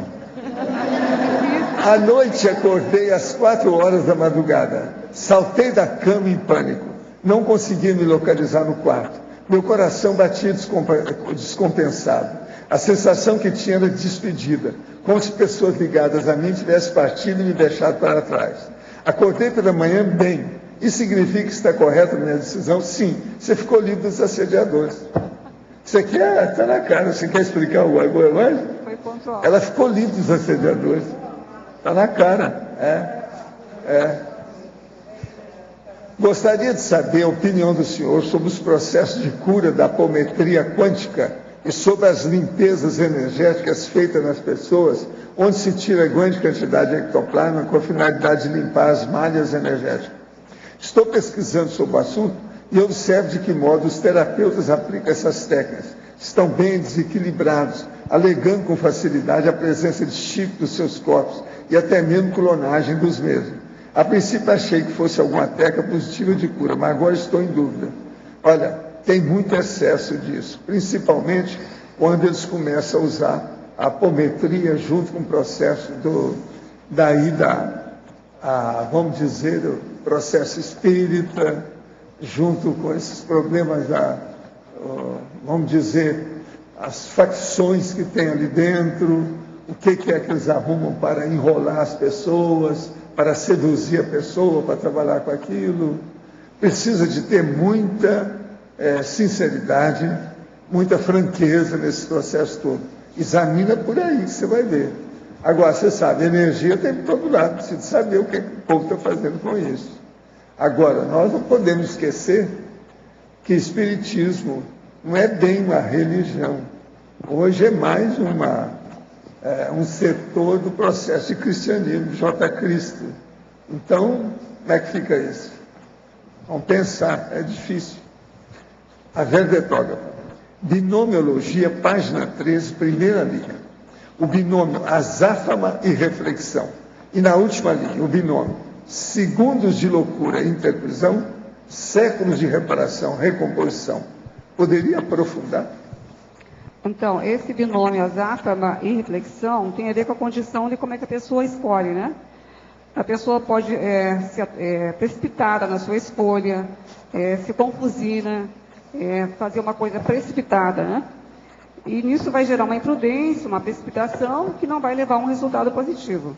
À noite acordei às 4 horas da madrugada. Saltei da cama em pânico. Não conseguia me localizar no quarto. Meu coração batia descompensado. A sensação que tinha era de despedida, como se pessoas ligadas a mim tivessem partido e me deixado para trás. Acordei pela manhã bem. Isso significa que está correta a minha decisão? Sim. Você ficou livre dos assediadores. Isso aqui está na cara. Você quer explicar o agora? Ela ficou livre dos assediadores. Está na cara. Gostaria de saber a opinião do senhor sobre os processos de cura da apometria quântica e sobre as limpezas energéticas feitas nas pessoas, onde se tira grande quantidade de ectoplasma com a finalidade de limpar as malhas energéticas. Estou pesquisando sobre o assunto e observo de que modo os terapeutas aplicam essas técnicas. Estão bem desequilibrados, alegando com facilidade a presença de chip dos seus corpos e até mesmo clonagem dos mesmos. A princípio achei que fosse alguma técnica positiva de cura, mas agora estou em dúvida. Olha, tem muito excesso disso, principalmente quando eles começam a usar a apometria junto com o processo vamos dizer, o processo espírita, junto com esses problemas vamos dizer, as facções que tem ali dentro, o que é que eles arrumam para enrolar as pessoas, para seduzir a pessoa, para trabalhar com aquilo. Precisa de ter muita sinceridade, muita franqueza nesse processo todo. Examina por aí, você vai ver. Agora, você sabe, energia tem por todo lado, precisa saber o que o povo está fazendo com isso. Agora, nós não podemos esquecer que espiritismo não é bem uma religião. Hoje é mais um setor do processo de cristianismo, J. Cristo. Então, como é que fica isso? Vamos pensar, é difícil. A verbetógrafa. Binomiologia, página 13, primeira linha. O binômio azáfama e reflexão. E na última linha, o binômio segundos de loucura e interprisão, séculos de reparação, recomposição. Poderia aprofundar? Então, esse binômio azáfama e reflexão tem a ver com a condição de como é que a pessoa escolhe, né? A pessoa pode ser precipitada na sua escolha, se confusina, fazer uma coisa precipitada, né? E nisso vai gerar uma imprudência, uma precipitação que não vai levar a um resultado positivo.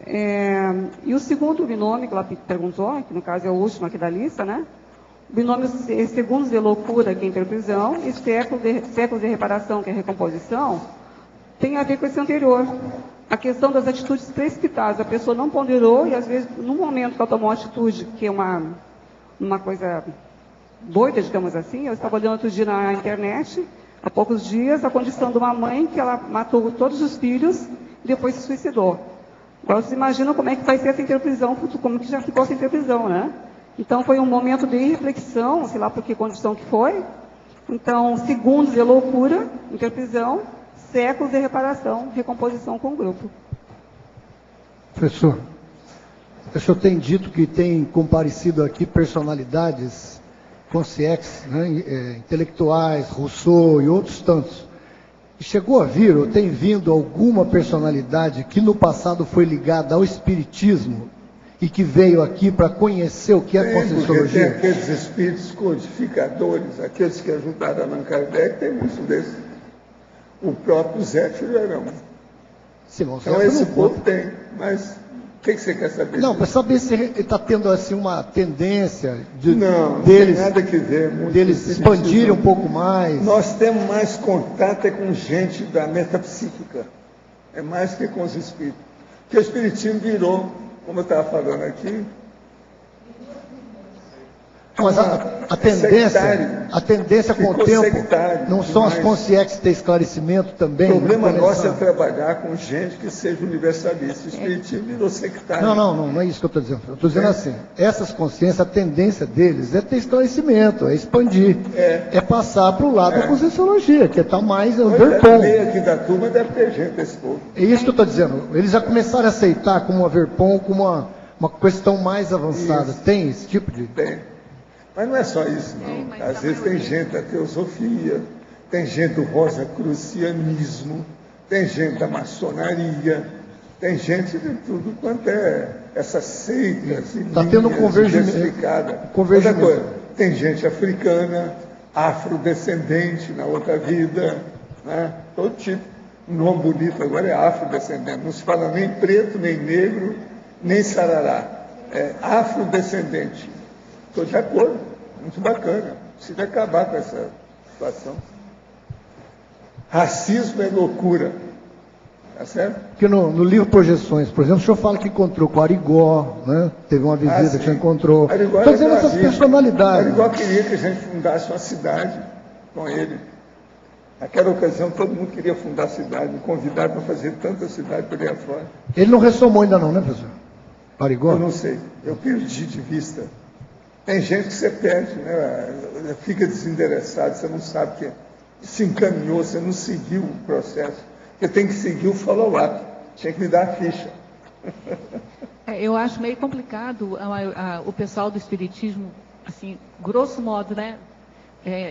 E o segundo binômio que ela perguntou, que no caso é o último aqui da lista, né? O binômio segundos de loucura, que é a interprisão, e séculos de reparação, que é a recomposição, tem a ver com esse anterior. A questão das atitudes precipitadas. A pessoa não ponderou e, às vezes, no momento que ela tomou uma atitude, que é uma coisa doida, digamos assim, eu estava olhando outro dia na internet, há poucos dias, a condição de uma mãe que ela matou todos os filhos e depois se suicidou. Agora, vocês imaginam como é que vai ser essa interprisão, como que já ficou essa interprisão, né? Então, foi um momento de reflexão, sei lá por que condição que foi. Então, segundos de loucura, interprisão, séculos de reparação, recomposição com o grupo. Professor, o senhor tem dito que tem comparecido aqui personalidades conscientes, né, intelectuais, Rousseau e outros tantos. E chegou a vir, ou tem vindo alguma personalidade que no passado foi ligada ao espiritismo e que veio aqui para conhecer o que é Conscienciologia? Tem aqueles espíritos codificadores, aqueles que ajudaram Allan Kardec, tem muitos desses. O próprio Zé Filharão. Sim, então esse povo tem, mas O que você quer saber? Não, para saber se ele está tendo assim uma tendência de Não deles, tem nada que ver. Deles expandirem um pouco mais. Nós temos mais contato com gente da metapsíquica. É mais que com os espíritos. Porque o espiritismo virou, como eu estava falando aqui, mas a tendência com o tempo, não são as consciências ter esclarecimento também? O problema nosso é trabalhar com gente que seja universalista. O espiritismo virou sectário. Não é isso que eu estou dizendo. Eu estou dizendo assim, essas consciências, a tendência deles é ter esclarecimento, é expandir, é passar para o lado da conscienciologia, que está mais verpom. Aqui da turma deve ter gente desse povo. É isso que eu estou dizendo. Eles já começaram a aceitar como uma verpom, como uma questão mais avançada. Isso. Tem esse tipo de... Tem. Mas não é só isso, não. Às vezes tem gente da teosofia, tem gente do rosacrucianismo, tem gente da maçonaria, tem gente de tudo quanto é essa seita. Está tendo um convergimento. Outra coisa, tem gente africana, afrodescendente na outra vida, né? Todo tipo. O nome bonito agora é afrodescendente. Não se fala nem preto, nem negro, nem sarará. É afrodescendente. Estou de acordo, muito bacana. Precisa acabar com essa situação. Racismo é loucura. Tá certo? Porque no livro Projeções, por exemplo, o senhor fala que encontrou com Arigó, né? Teve uma visita que o senhor encontrou. Estou dizendo essas personalidades. Arigó queria que a gente fundasse uma cidade com ele. Naquela ocasião, todo mundo queria fundar a cidade, me convidaram para fazer tanta cidade por aí afora. Ele não ressomou ainda não, né, professor? Arigó? Eu não sei, eu perdi de vista. Tem gente que você perde, né? Fica desinteressado, você não sabe que se encaminhou, você não seguiu o processo. Você tem que seguir o follow-up, tinha que me dar a ficha. Eu acho meio complicado o pessoal do espiritismo, assim, grosso modo, né?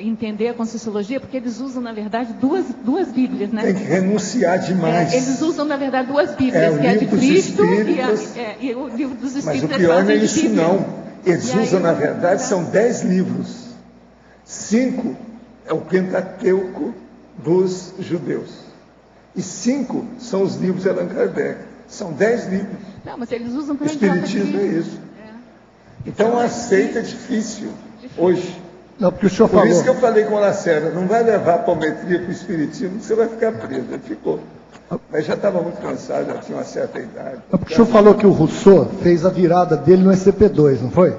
Entender a Conscienciologia, porque eles usam, na verdade, duas Bíblias, né? Tem que renunciar demais. Eles usam, na verdade, duas Bíblias, que é a de Cristo e o livro dos Espíritos. Mas o pior não é isso, não. Eles usam, na verdade, são 10 livros. 5 é o Pentateuco dos judeus. E 5 são os livros de Allan Kardec. São 10 livros. Não, mas eles usam o Espiritismo é isso. Então, a seita é difícil hoje. Não, porque o senhor Por falou... isso que eu falei com a Lacerda, não vai levar a apometria para o Espiritismo, você vai ficar preso. Ele ficou. Mas já estava muito cansado, já tinha uma certa idade. Não, porque o senhor falou que o Rousseau fez a virada dele no SCP-2, não foi?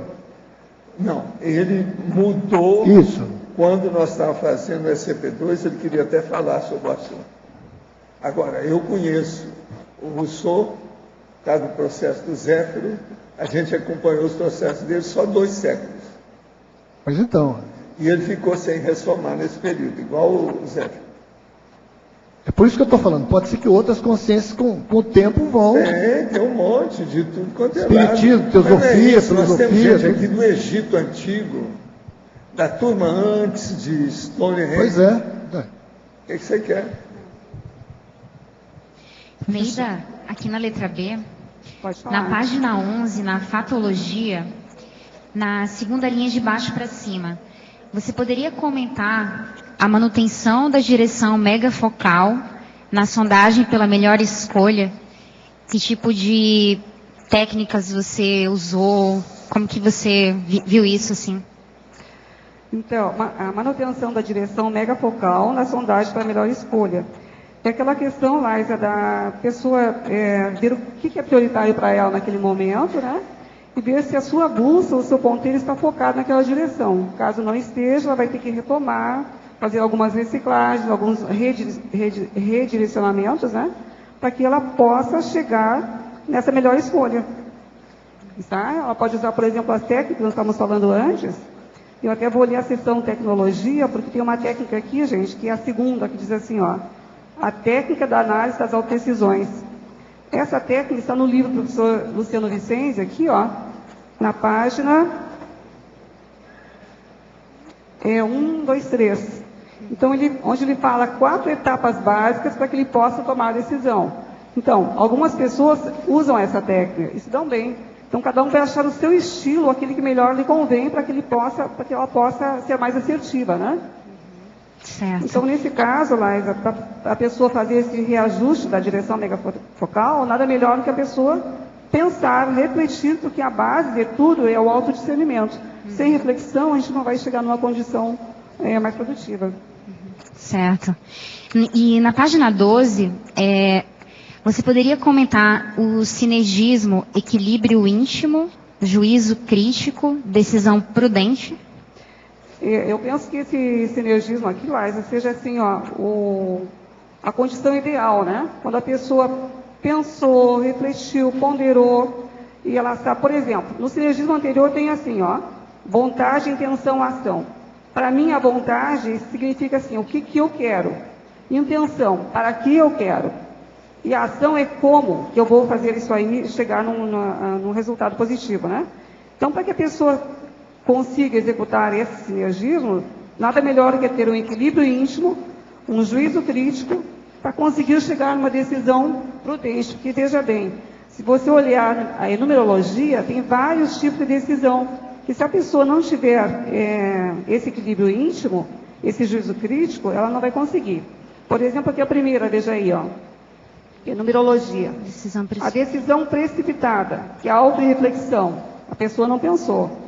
Não, ele mudou. Isso. Quando nós estávamos fazendo o SCP-2, ele queria até falar sobre o assunto. Agora, eu conheço o Rousseau, está no processo do Zéfiro, a gente acompanhou os processos dele só 2 séculos. Mas então... E ele ficou sem ressomar nesse período, igual o Zéfiro. É por isso que eu estou falando, pode ser que outras consciências com o tempo vão... Tem um monte de tudo quanto é lado. Espiritismo, teosofia, filosofia... Nós temos gente aqui do Egito Antigo, da turma antes de Stonehenge. Pois é. O que você quer? Neida, aqui na letra B, na página 11, na fatologia, na segunda linha de baixo para cima, você poderia comentar a manutenção da direção megafocal na sondagem pela melhor escolha? Que tipo de técnicas você usou? Como que você viu isso, assim? Então, a manutenção da direção megafocal na sondagem para melhor escolha. É aquela questão, Laísa, da pessoa ver o que é prioritário para ela naquele momento, né? E ver se a sua bússola, o seu ponteiro está focado naquela direção. Caso não esteja, ela vai ter que retomar, fazer algumas reciclagens, alguns redirecionamentos, né? Para que ela possa chegar nessa melhor escolha. Tá? Ela pode usar, por exemplo, as técnicas que nós estávamos falando antes. Eu até vou ler a seção tecnologia, porque tem uma técnica aqui, gente, que é a segunda, que diz assim, ó, a técnica da análise das autodecisões. Essa técnica está no livro do professor Luciano Vicenzi, aqui, ó, na página 1, 2, 3. Então, onde ele fala 4 etapas básicas para que ele possa tomar a decisão. Então, algumas pessoas usam essa técnica e se dão bem. Então, cada um vai achar o seu estilo, aquele que melhor lhe convém, para que ela possa ser mais assertiva, né? Certo. Então, nesse caso, Laísa, para a pessoa fazer esse reajuste da direção megafocal, nada melhor do que a pessoa pensar, refletir, porque a base de tudo é o autodiscernimento. Sem reflexão, a gente não vai chegar numa condição mais produtiva. Certo. E na página 12, você poderia comentar o sinergismo, equilíbrio íntimo, juízo crítico, decisão prudente? Eu penso que esse sinergismo aqui, Laisa, seja assim, ó, a condição ideal, né? Quando a pessoa pensou, refletiu, ponderou, e ela está, por exemplo, no sinergismo anterior tem assim, ó, vontade, intenção, ação. Para mim, a vontade significa assim, o que eu quero. Intenção, para que eu quero. E a ação é como que eu vou fazer isso aí e chegar num resultado positivo, né? Então, para que a pessoa consiga executar esse sinergismo, nada melhor do que ter um equilíbrio íntimo, um juízo crítico, para conseguir chegar numa decisão prudente. Porque, veja bem, se você olhar a numerologia, tem vários tipos de decisão, que se a pessoa não tiver esse equilíbrio íntimo, esse juízo crítico, ela não vai conseguir. Por exemplo, aqui a primeira, veja aí, ó, que é numerologia. A decisão precipitada, que é a autorreflexão, a pessoa não pensou.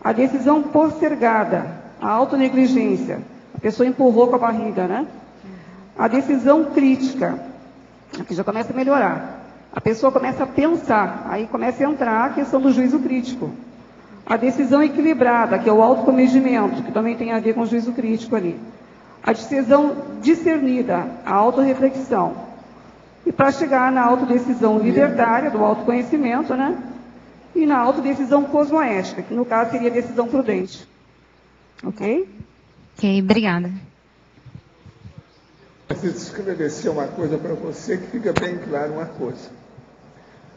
A decisão postergada, a autonegligência, a pessoa empurrou com a barriga, né? A decisão crítica, aqui já começa a melhorar. A pessoa começa a pensar, aí começa a entrar a questão do juízo crítico. A decisão equilibrada, que é o autocomedimento, que também tem a ver com o juízo crítico ali. A decisão discernida, a autorreflexão. E para chegar na autodecisão libertária, do autoconhecimento, né? E na autodecisão cosmoética, que no caso seria a decisão prudente. Ok? Ok, obrigada. Preciso esclarecer uma coisa para você, que fica bem claro uma coisa.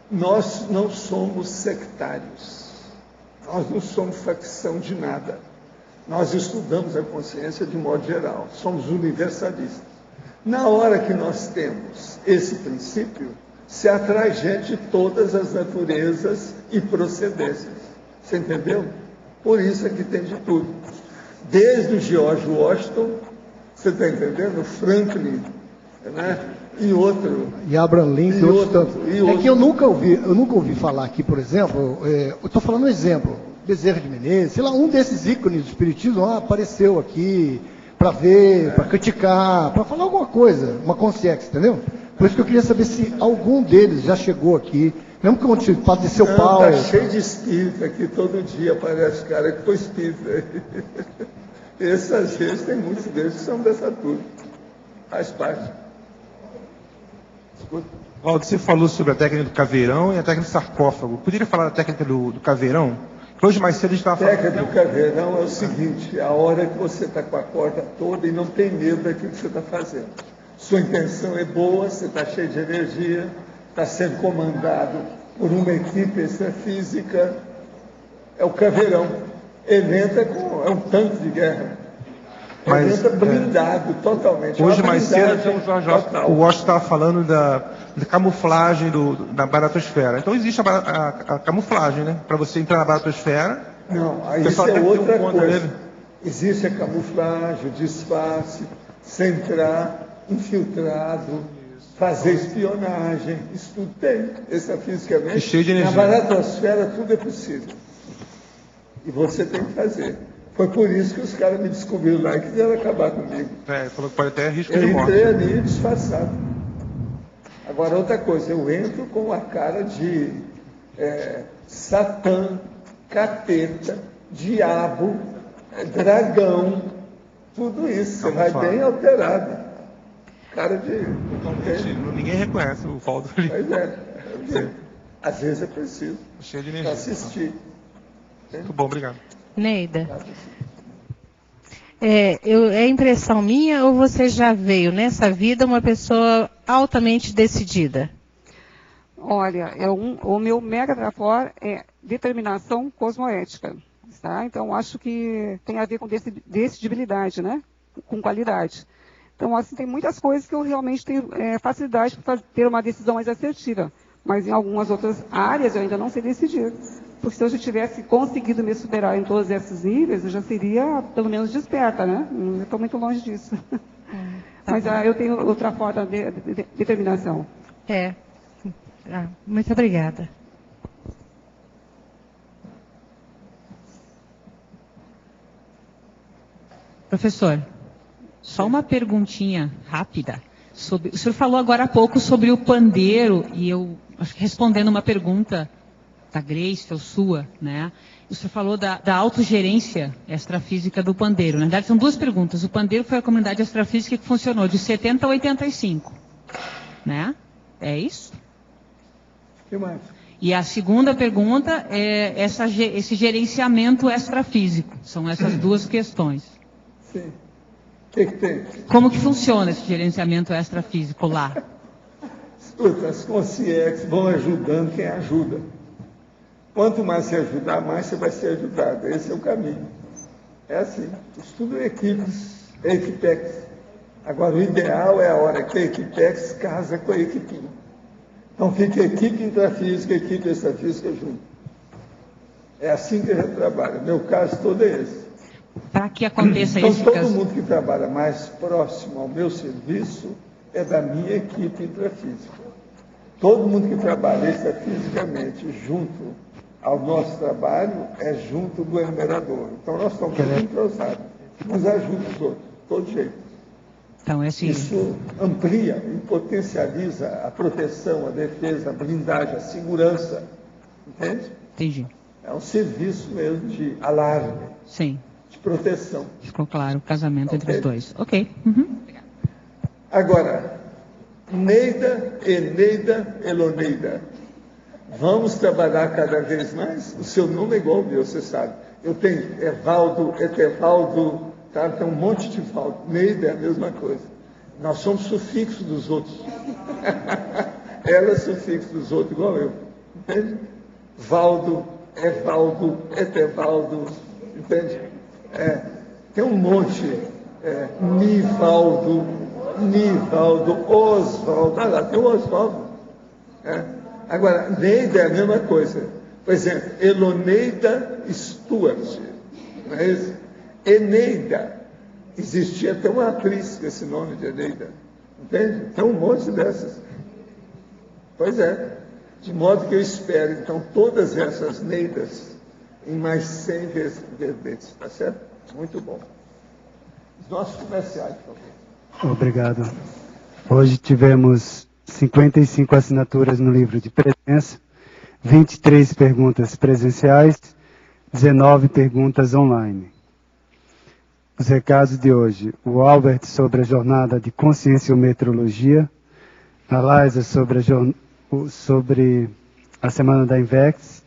Nós não somos sectários. Nós não somos facção de nada. Nós estudamos a consciência de modo geral. Somos universalistas. Na hora que nós temos esse princípio, se atrai gente de todas as naturezas e procedências. Você entendeu? Por isso é que tem de tudo. Desde o George Washington, você está entendendo? Franklin, né? E outro. E Abraham Lincoln, e outros tantos. É que eu nunca ouvi falar aqui, por exemplo, eu estou falando um exemplo, Bezerra de Menezes, sei lá, um desses ícones do espiritismo apareceu aqui para ver, para criticar, para falar alguma coisa, uma consciência, entendeu? Por isso que eu queria saber se algum deles já chegou aqui, mesmo que eu faça de seu pau. Está cheio de espírito aqui, todo dia aparece cara que foi espírita. Essas vezes, tem muitos deles que são dessa turma. Faz parte. Valdo, você falou sobre a técnica do caveirão e a técnica do sarcófago. Poderia falar da técnica do caveirão? Hoje mais cedo a gente estava falando... A técnica do caveirão é o seguinte, a hora que você está com a corda toda e não tem medo daquilo que você está fazendo. Sua intenção é boa, você está cheio de energia, está sendo comandado por uma equipe extrafísica, é o caveirão. Ele entra é um tanque de guerra. Ele entra blindado totalmente. Hoje mais cedo o Washington estava falando da camuflagem da baratosfera. Então existe a camuflagem, né? Para você entrar na baratosfera. Não, aí isso é outra coisa. Existe a camuflagem, o disfarce, você entrar infiltrado, fazer espionagem, isso tudo tem, extrafisicamente. Cheio de energia. Na baratosfera tudo é possível. E você tem que fazer. Foi por isso que os caras me descobriram lá e quiseram acabar comigo. Falou que pode ter risco de eu morte. entrei ali disfarçado. Agora, outra coisa, eu entro com a cara de Satã, capeta, diabo, dragão, tudo isso. Você vai bem alterado. Cara de... Ninguém reconhece o Valdo ali. Pois é. Às vezes é preciso. Cheio de energia. Assistir. Muito bom, obrigado. Neida, é impressão minha ou você já veio nessa vida uma pessoa altamente decidida? Olha, o meu mega trafor é determinação cosmoética, tá? Então, acho que tem a ver com decidibilidade, né? Com qualidade. Então, assim, tem muitas coisas que eu realmente tenho facilidade para ter uma decisão mais assertiva. Mas em algumas outras áreas eu ainda não sei decidir. Porque se eu já tivesse conseguido me superar em todos esses níveis, eu já seria, pelo menos, desperta, né? Não estou muito longe disso. Mas eu tenho outra forma de determinação. Muito obrigada. Professor, só uma perguntinha rápida. O senhor falou agora há pouco sobre o pandeiro, e eu acho que respondendo uma pergunta da Grace, ou sua, né? O senhor falou da autogerência extrafísica do pandeiro. Na verdade, são duas perguntas. O pandeiro foi a comunidade extrafísica que funcionou de 70 a 85, né? É isso? O que mais? E a segunda pergunta é esse gerenciamento extrafísico. São essas duas questões. Sim. O que tem? Como que funciona esse gerenciamento extrafísico lá? Escuta, as consciências vão ajudando quem ajuda. Quanto mais você ajudar, mais você vai ser ajudado. Esse é o caminho. É assim. Estudo equipes, equipex. Agora, o ideal é a hora que a equipex casa com a equipinha. Então fica equipe intrafísica, equipe extrafísica junto. É assim que a gente trabalha. Meu caso todo é esse. Para que aconteça então, isso. Todo mundo que trabalha mais próximo ao meu serviço é da minha equipe intrafísica. Todo mundo que trabalha extrafisicamente junto ao nosso trabalho é junto do enumerador. Então nós estamos todos entrosados. Nos ajuda os outros, de todo jeito. Então, Isso amplia e potencializa a proteção, a defesa, a blindagem, a segurança. Entende? Entendi. É um serviço mesmo de alarme. Sim. De proteção. Ficou claro o casamento entre os dois. Ok. Uhum. Agora, Neida, Eneida, Eloneida. Vamos trabalhar cada vez mais? O seu nome é igual ao meu, você sabe. Eu tenho Evaldo, Etevaldo, tá? Tem um monte de Valdo. Neida é a mesma coisa. Nós somos sufixos dos outros. Ela é sufixo dos outros, igual eu. Entende? Valdo, Evaldo, Etevaldo, entende? Tem um monte. Nivaldo, Osvaldo. Ah lá, tem o Osvaldo. Agora, Neida é a mesma coisa. Por exemplo, Eloneida Stuart. Não é isso? Eneida. Existia até uma atriz com esse nome de Eneida. Entende? Tem um monte dessas. Pois é. De modo que eu espero, então, todas essas Neidas em mais 100 verbetes. Tá certo? Muito bom. Os nossos comerciais, por favor. Obrigado. Hoje tivemos 55 assinaturas no livro de presença, 23 perguntas presenciais, 19 perguntas online. Os recados de hoje: o Albert sobre a jornada de conscienciometrologia, a Liza sobre a semana da INVEX,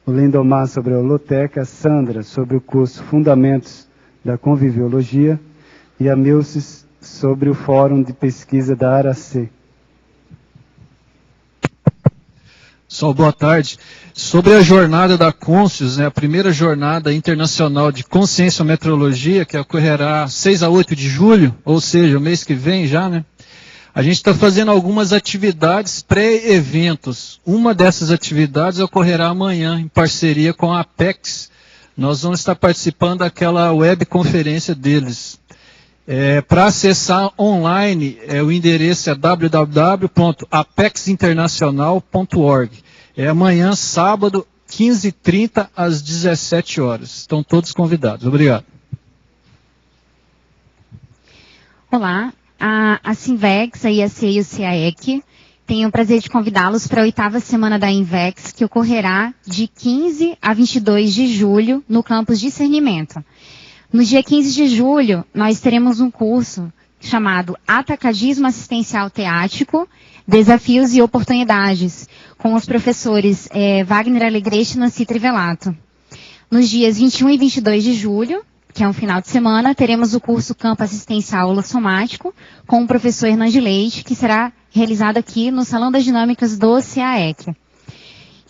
o Lindomar sobre a holoteca, a Sandra sobre o curso Fundamentos da Conviviologia e a Milces sobre o Fórum de Pesquisa da ARAC. Sol, boa tarde. Sobre a jornada da Conscius, né, a primeira jornada internacional de conscienciometrologia, que ocorrerá 6 a 8 de julho, ou seja, o mês que vem já, né? A gente está fazendo algumas atividades pré-eventos. Uma dessas atividades ocorrerá amanhã, em parceria com a Apex. Nós vamos estar participando daquela webconferência deles. Para acessar online, o endereço é www.apexinternacional.org. É amanhã, sábado, 15h30 às 17 horas. Estão todos convidados. Obrigado. Olá, a Sinvex, a IAC e o CAEC tenho o prazer de convidá-los para a 8ª semana da INVEX, que ocorrerá de 15 a 22 de julho no campus Discernimento. No dia 15 de julho, nós teremos um curso chamado Atacadismo Assistencial Teático, Desafios e Oportunidades, com os professores Wagner Alegrete e Nancy Trivelato. Nos dias 21 e 22 de julho, que é um final de semana, teremos o curso Campo Assistencial Holossomático, com o professor Hernandes Leite, que será realizado aqui no Salão das Dinâmicas do CAEC.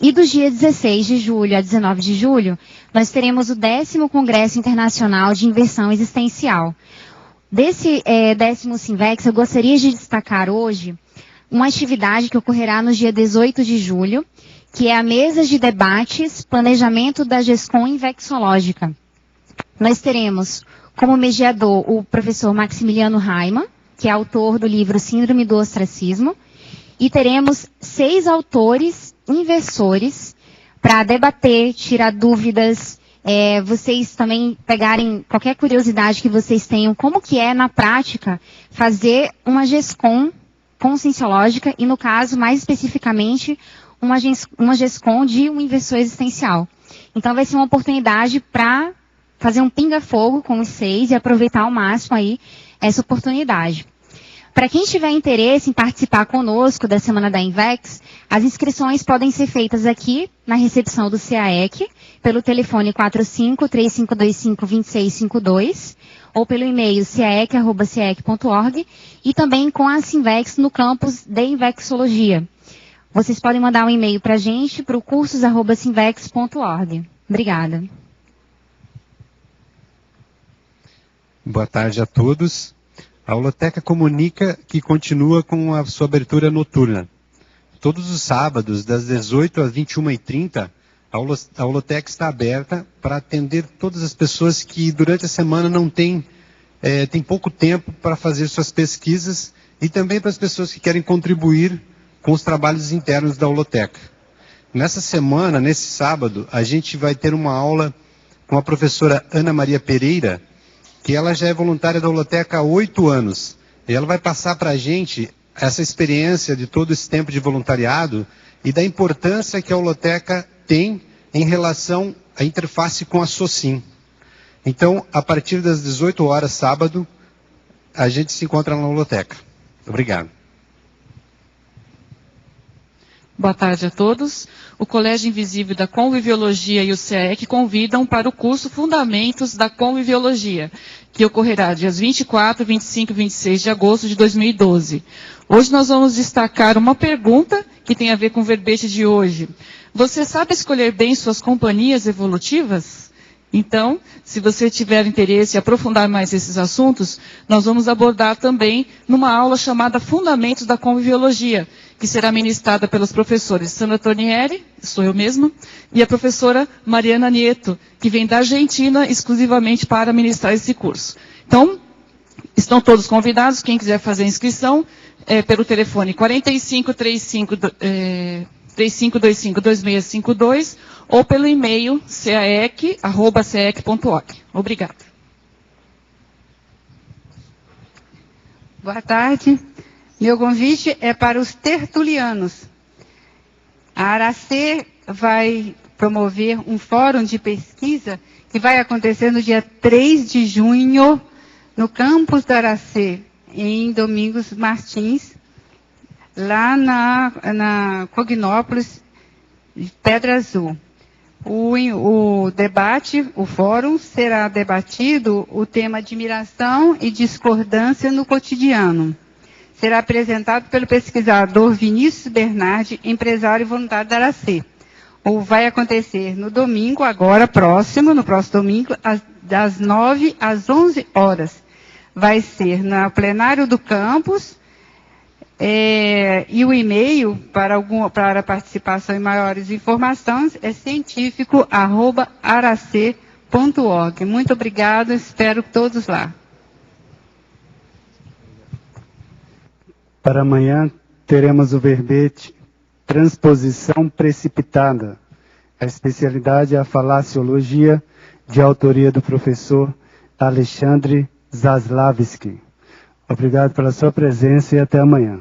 E dos dias 16 de julho a 19 de julho, nós teremos o 10º Congresso Internacional de Inversão Existencial. Desse 10º Sinvex, eu gostaria de destacar hoje uma atividade que ocorrerá no dia 18 de julho, que é a mesa de debates, planejamento da GESCOM Invexológica. Nós teremos como mediador o professor Maximiliano Raimann, que é autor do livro Síndrome do Ostracismo, e teremos 6 autores inversores para debater, tirar dúvidas vocês também pegarem qualquer curiosidade que vocês tenham, como que é na prática fazer uma GESCOM conscienciológica e, no caso, mais especificamente, uma GESCOM de um investidor existencial. Então vai ser uma oportunidade para fazer um pinga-fogo com vocês e aproveitar ao máximo aí essa oportunidade. Para quem tiver interesse em participar conosco da Semana da Invex, as inscrições podem ser feitas aqui na recepção do CAEC, pelo telefone 45-3525-2652, ou pelo e-mail caec@caec.org, e também com a Sinvex no campus de Invexologia. Vocês podem mandar um e-mail para a gente, para o cursos@sinvex.org. Obrigada. Boa tarde a todos. A Holoteca comunica que continua com a sua abertura noturna. Todos os sábados, das 18 às 21h30, a Holoteca está aberta para atender todas as pessoas que durante a semana não têm pouco tempo para fazer suas pesquisas e também para as pessoas que querem contribuir com os trabalhos internos da Holoteca. Nessa semana, nesse sábado, a gente vai ter uma aula com a professora Ana Maria Pereira, que ela já é voluntária da Holoteca há 8 anos. E ela vai passar para a gente essa experiência de todo esse tempo de voluntariado e da importância que a Holoteca tem em relação à interface com a SOCIM. Então, a partir das 18 horas, sábado, a gente se encontra na Holoteca. Obrigado. Boa tarde a todos. O Colégio Invisível da Conviviologia e o CAEC convidam para o curso Fundamentos da Conviviologia, que ocorrerá dias 24, 25 e 26 de agosto de 2012. Hoje nós vamos destacar uma pergunta que tem a ver com o verbete de hoje. Você sabe escolher bem suas companhias evolutivas? Então, se você tiver interesse em aprofundar mais esses assuntos, nós vamos abordar também numa aula chamada Fundamentos da Conviviologia, que será ministrada pelos professores Sandra Tornieri, sou eu mesma, e a professora Mariana Nieto, que vem da Argentina exclusivamente para ministrar esse curso. Então, estão todos convidados, quem quiser fazer a inscrição, pelo telefone 4525-2652 ou pelo e-mail caec@caec.org. Obrigada. Boa tarde. Meu convite é para os tertulianos. A Aracê vai promover um fórum de pesquisa que vai acontecer no dia 3 de junho, no campus da Aracê, em Domingos Martins, lá na Cognópolis, Pedra Azul. O debate, o fórum, será debatido o tema admiração e discordância no cotidiano. Será apresentado pelo pesquisador Vinícius Bernardi, empresário voluntário da Aracê. Vai acontecer no domingo, agora próximo, no próximo domingo, das 9 às 11 horas. Vai ser no plenário do campus, e o e-mail para participação e maiores informações é cientifico@arac.org. Muito obrigado, espero todos lá. Para amanhã teremos o verbete Transposição Precipitada. A especialidade é a falaciologia, de autoria do professor Alexandre Zaslavski. Obrigado pela sua presença e até amanhã.